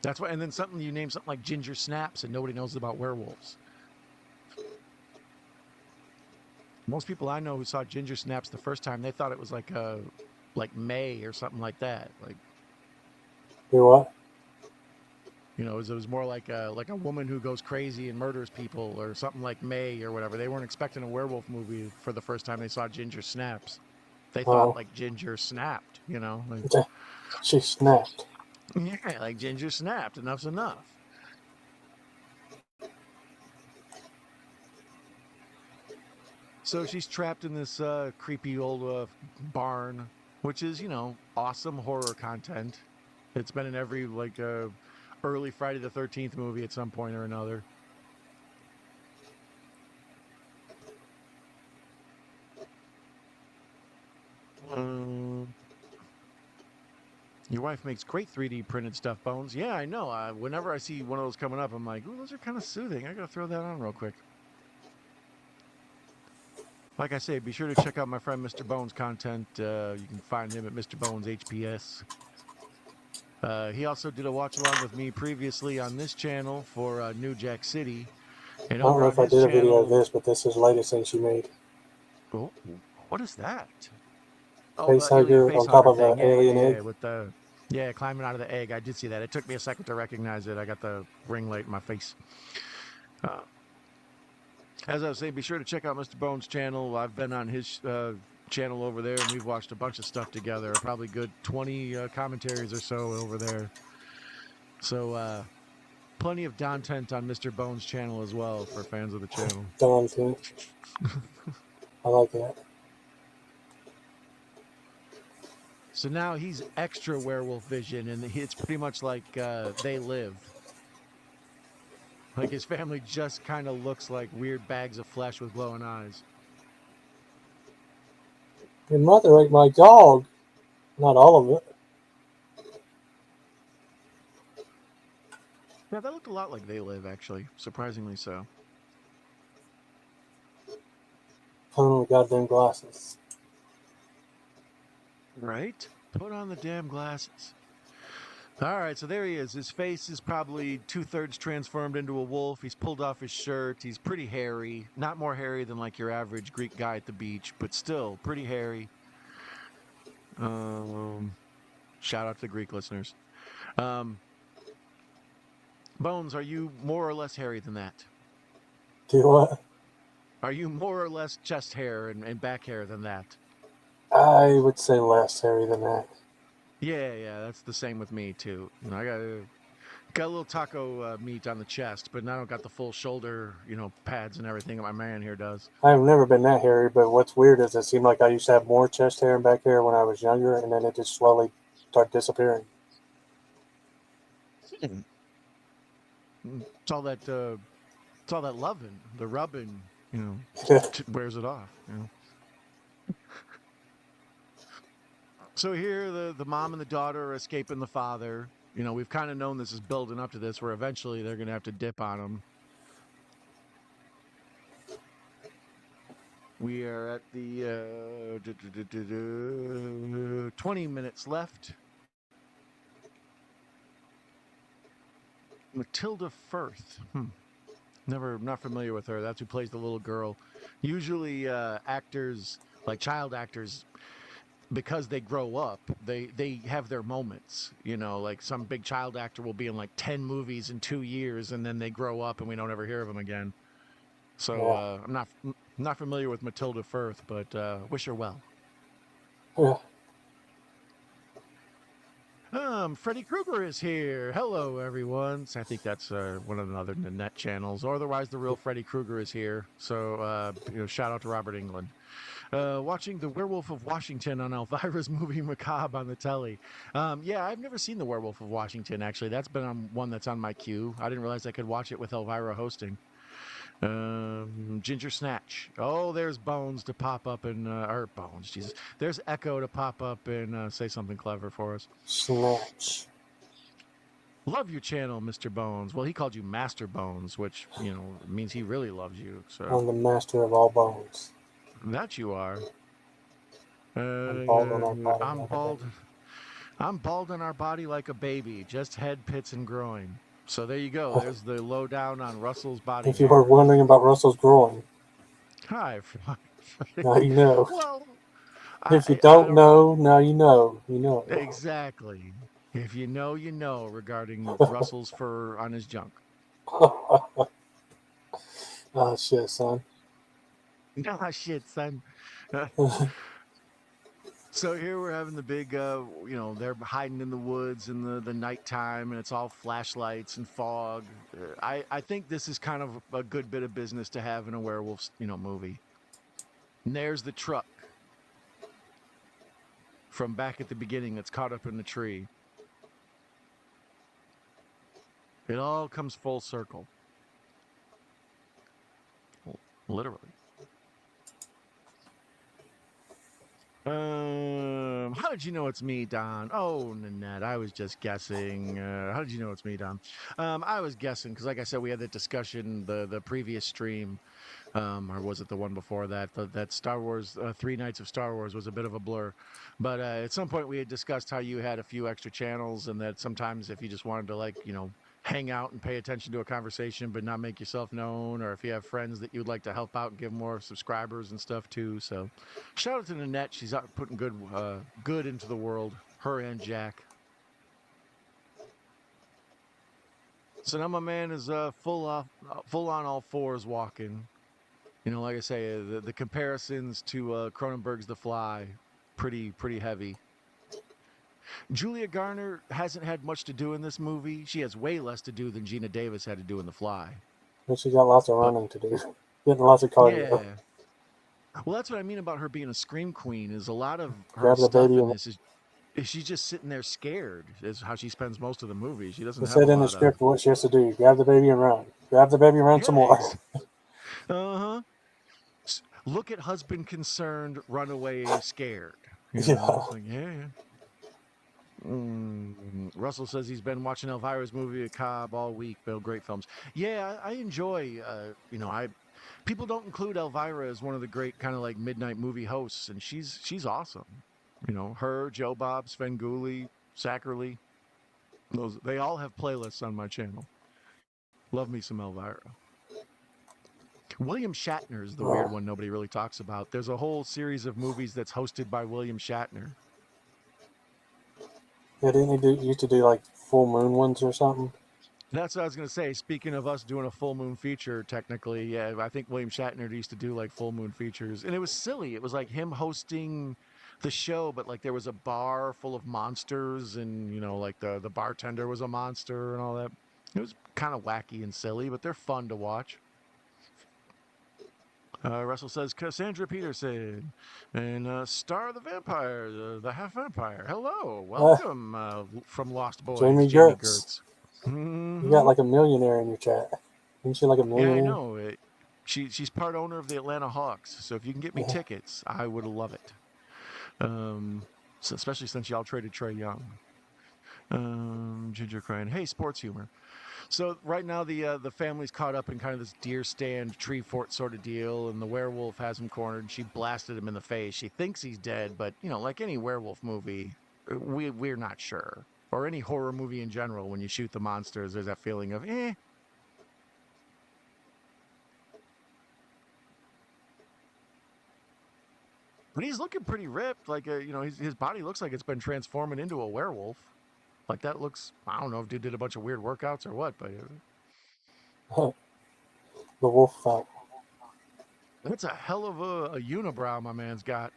That's why. And then something you name something like Ginger Snaps, and nobody knows about werewolves. Most people I know who saw Ginger Snaps the first time, they thought it was like May or something like that. Like, You what? it was more like a woman who goes crazy and murders people or something like May or whatever. They weren't expecting a werewolf movie for the first time they saw Ginger Snaps. They thought Oh, like Ginger snapped, like she snapped. yeah, like Ginger snapped. Enough's enough. So she's trapped in this creepy old barn. which is, awesome horror content. It's been in every early Friday the 13th movie at some point or another. Um, Your wife makes great 3D printed stuff, Bones. Yeah, I know. Whenever I see one of those coming up, I'm like, ooh, those are kind of soothing. I got to throw that on real quick. Like I say, be sure to check out my friend Mr. Bones' content. You can find him at MrBonesHPS. He also did a watch along with me previously on this channel for New Jack City. And I don't over know on if I his did a video of channel, this, but this is the latest thing she made. oh, what is that? Oh, the alien Facehugger face on top hugger of an thing. Yeah, yeah, alien yeah. egg. With the climbing out of the egg. I did see that. It took me a second to recognize it. I got the ring light in my face. Uh, as I was saying, be sure to check out Mr. Bones' channel. I've been on his channel over there, and we've watched a bunch of stuff together. Probably good 20 commentaries or so over there. So plenty of content on Mr. Bones' channel as well for fans of the channel. Content. I like that. So now he's extra werewolf vision, and it's pretty much like They Live. Like his family just kind of looks like weird bags of flesh with glowing eyes. Your mother ate my dog. Not all of it. Yeah, that looked a lot like They Live, actually. Surprisingly so. Put on the goddamn glasses. Right? Put on the damn glasses. All right, so there he is. His face is probably 2/3 transformed into a wolf. He's pulled off his shirt. He's pretty hairy. Not more hairy than like your average Greek guy at the beach, but still pretty hairy. Shout out to the Greek listeners. Bones, are you more or less hairy than that? Do what? Are you more or less chest hair and back hair than that? I would say less hairy than that. Yeah, that's the same with me too. I got a little taco meat on the chest, but I don't got the full shoulder, pads and everything that my man here does. I've never been that hairy, but what's weird is it seemed like I used to have more chest hair and back hair when I was younger, and then it just slowly started disappearing. It's all that loving, the rubbing, wears it off. So here, the mom and the daughter are escaping the father. We've kind of known this is building up to this, where eventually they're going to have to dip on him. We are at the 20 minutes left. Matilda Firth. Not familiar with her. That's who plays the little girl. Usually actors, like child actors, because they grow up, they have their moments. Like some big child actor will be in like 10 movies in 2 years, and then they grow up and we don't ever hear of them again. So Yeah. I'm not familiar with Matilda Firth, but wish her well. Yeah. Freddy Krueger is here. Hello, everyone. So I think that's one of the other net channels. Or otherwise, the real Freddy Krueger is here. So, shout out to Robert Englund. Watching The Werewolf of Washington on Elvira's movie Macabre on the telly. Yeah, I've never seen The Werewolf of Washington, actually. That's been on one that's on my queue. I didn't realize I could watch it with Elvira hosting. Ginger Snatch. Oh, there's Bones to pop up and or Bones, Jesus. There's Echo to pop up and say something clever for us. Snatch. Love your channel, Mr. Bones. Well, he called you Master Bones, which means he really loves you. So I'm the master of all bones. that you are. I'm bald on our body. I'm bald. I'm bald on our body like a baby, just head, pits, and groin. So there you go. There's the lowdown on Russell's body If you were hair. wondering about Russell's groin, Hi, now you know. well, If you I don't don't know. know, now you know. You know. Exactly. If you know regarding Russell's fur on his junk. Oh shit, son. Ah, shit, son. So here we're having the big, they're hiding in the woods in the nighttime, and it's all flashlights and fog. I think this is kind of a good bit of business to have in a werewolf, movie. And there's the truck. from back at the beginning that's caught up in the tree. It all comes full circle. Literally. How did you know it's me, Don? Oh, Nanette, I was just guessing. How did you know it's me, Don? I was guessing because, like I said, we had that discussion the previous stream, or was it the one before that? That Star Wars, 3 Nights of Star Wars was a bit of a blur. But at some point we had discussed how you had a few extra channels, and that sometimes if you just wanted to, like, hang out and pay attention to a conversation but not make yourself known, or if you have friends that you'd like to help out and give more subscribers and stuff too. So shout out to Nanette. She's out putting good into the world, her and Jack. So now my man is full on all fours walking. Like I say, the comparisons to Cronenberg's The Fly, pretty heavy. Julia Garner hasn't had much to do in this movie. She has way less to do than Gina Davis had to do in The Fly. But she got lots of running to do, getting lots of cardio. Yeah. Well, that's what I mean about her being a scream queen. Is a lot of her Grab the stuff baby in and this is she's just sitting there scared. Is how she spends most of the movie. She doesn't it have a said in the lot of. script what she has to do: grab the baby and run. Grab the baby and run some more. Uh-huh. Look at husband concerned, run away scared. Yeah. It's like, yeah. Russell says he's been watching Elvira's movie at Cobb all week. Bill, great films. Yeah, I enjoy. People don't include Elvira as one of the great kind of like midnight movie hosts, and she's awesome. Her, Joe Bob, Svengoolie, Sackerly. They all have playlists on my channel. Love me some Elvira. William Shatner is the weird one nobody really talks about. There's a whole series of movies that's hosted by William Shatner. Yeah, didn't he used to do like full moon ones or something? That's what I was going to say. Speaking of us doing a full moon feature, technically, yeah, I think William Shatner used to do like full moon features. And it was silly. It was like him hosting the show, but like there was a bar full of monsters and, like the bartender was a monster and all that. It was kind of wacky and silly, but they're fun to watch. Russell says Cassandra Peterson and Star the Vampire, the half vampire. Hello, welcome from Lost Boys, Jamie Jamie Gertz. Gertz. Mm-hmm. You got like a millionaire in your chat. Isn't she like a millionaire? Yeah, I know. She's part owner of the Atlanta Hawks, so if you can get me tickets, I would love it. So especially since y'all traded Trae Young. Ginger crying, hey, sports humor. So right now the family's caught up in kind of this deer stand, tree fort sort of deal, and the werewolf has him cornered. She blasted him in the face. She thinks he's dead, but like any werewolf movie, we're not sure. Or any horror movie in general, when you shoot the monsters, there's that feeling of eh. But he's looking pretty ripped. Like his body looks like it's been transforming into a werewolf. Like that looks. I don't know if dude did a bunch of weird workouts or what, but the wolf fight. It's a hell of a unibrow my man's got.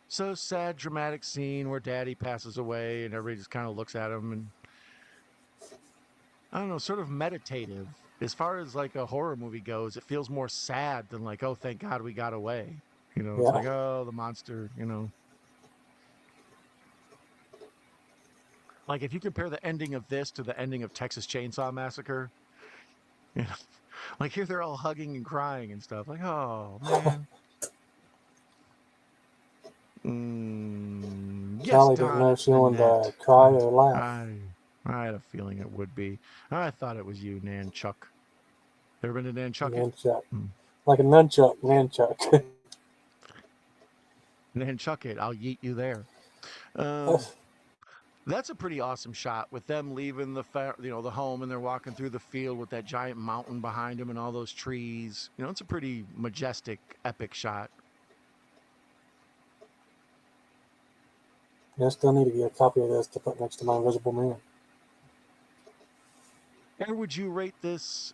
So sad, dramatic scene where Daddy passes away, and everybody just kind of looks at him, and I don't know, sort of meditative. As far as like a horror movie goes, it feels more sad than like, oh, thank God we got away. It's like, oh, the monster. Like if you compare the ending of this to the ending of Texas Chainsaw Massacre, like here they're all hugging and crying and stuff. Like, oh man. Yes, Callie didn't know if she wanted to cry or laugh. I had a feeling it would be. I thought it was you, Nanchuck. Ever been to Nanchuck? Nanchuck. Like a nunchuck, Nanchuck. Nanchuck it. I'll yeet you there. That's a pretty awesome shot with them leaving the home, and they're walking through the field with that giant mountain behind them and all those trees. It's a pretty majestic, epic shot. I still need to get a copy of this to put next to my Invisible Man. And would you rate this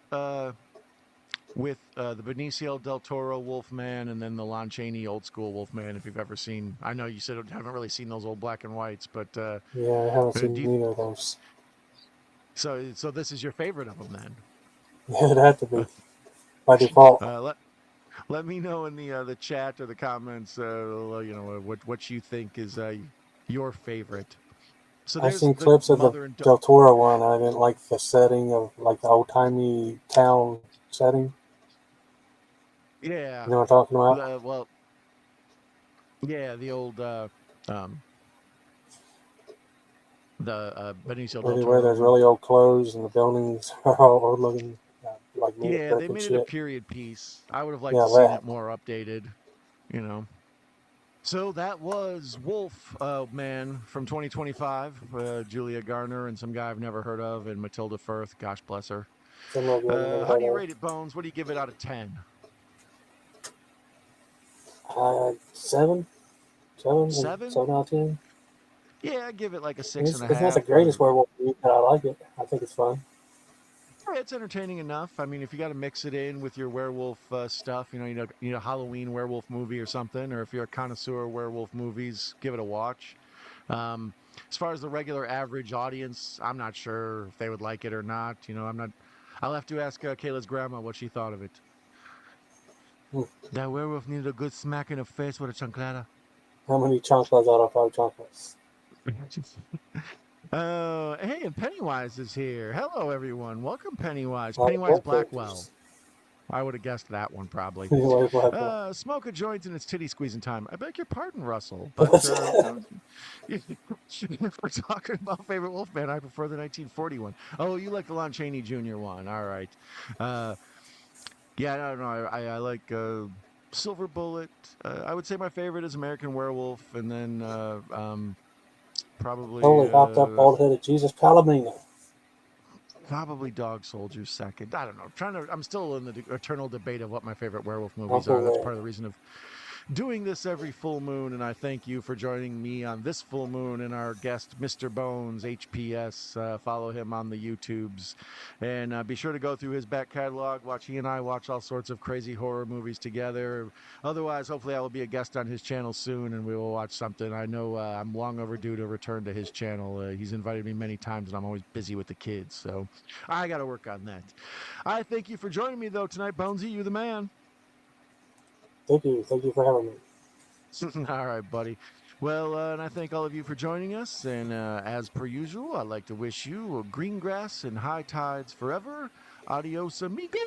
with the Benicio del Toro Wolfman and then the Lon Chaney old school Wolfman, if you've ever seen? I know you said you haven't really seen those old black and whites, but yeah, I haven't seen either of those. So this is your favorite of them then? Yeah, it'd have to be by default. Let me know in the chat or the comments, what you think is your favorite. So I've there's seen the clips of the mother and Del Toro one. I didn't like the setting of like the old timey town setting. yeah, You know what I'm talking about? well, yeah, the old um, the Benicio Where del they wear those Toro. really old clothes and the buildings are all old looking, like made of Yeah, brick they and made it a shit. period piece. I would have liked Yeah, to seen it that. more updated, you know. So that was Wolf, man, from 2025. Julia Garner and some guy I've never heard of, and Matilda Firth. Gosh bless her. Some of you I've never How heard do you of. rate it, Bones? What do you give it out of 10? Seven, seven, Seven? 7 out of 10. Yeah, I give it like a six and It's, a it's not the half. greatest werewolf movie, but I like it. I think it's fun. It's entertaining enough. I mean, if you got to mix it in with your werewolf stuff, you know, Halloween werewolf movie or something, or if you're a connoisseur of werewolf movies, give it a watch. Um, as far as the regular average audience, I'm not sure if they would like it or not. You know, I'm not. I'll have to ask Kayla's grandma what she thought of it. Hmm. That werewolf needed a good smack in the face with a chancleta. How many chocolates out of 5 chocolates? Oh, hey, and Pennywise is here. Hello, everyone. Welcome, Pennywise. All the Pennywise wolf Blackwell. characters. I would have guessed that one probably. Anyway, Blackwell. Smoke a joint and it's titty squeezing time. I beg your pardon, Russell, but What's if we're talking about favorite Wolfman, I prefer the 1941. Oh, you like the Lon Chaney Jr. one. All right. Uh, yeah, I don't know. I like Silver Bullet. I would say my favorite is American Werewolf, and then probably Holy hopped up bald headed Jesus Palomino. probably Dog Soldiers second. I don't know. I'm still in the eternal debate of what my favorite werewolf movies are. Uncle That's Red. part of the reason of doing this every full moon, and I thank you for joining me on this full moon and our guest, Mr. Bones HPS. Follow him on the YouTubes, and be sure to go through his back catalog. He and I watch all sorts of crazy horror movies together. Otherwise, hopefully, I will be a guest on his channel soon, and we will watch something. I know I'm long overdue to return to his channel. He's invited me many times, and I'm always busy with the kids, so I got to work on that. I thank you for joining me though tonight, Bonesy. You the man. Thank you. Thank you for having me. All right, buddy. Well, and I thank all of you for joining us. And as per usual, I'd like to wish you green grass and high tides forever. Adios, amigo.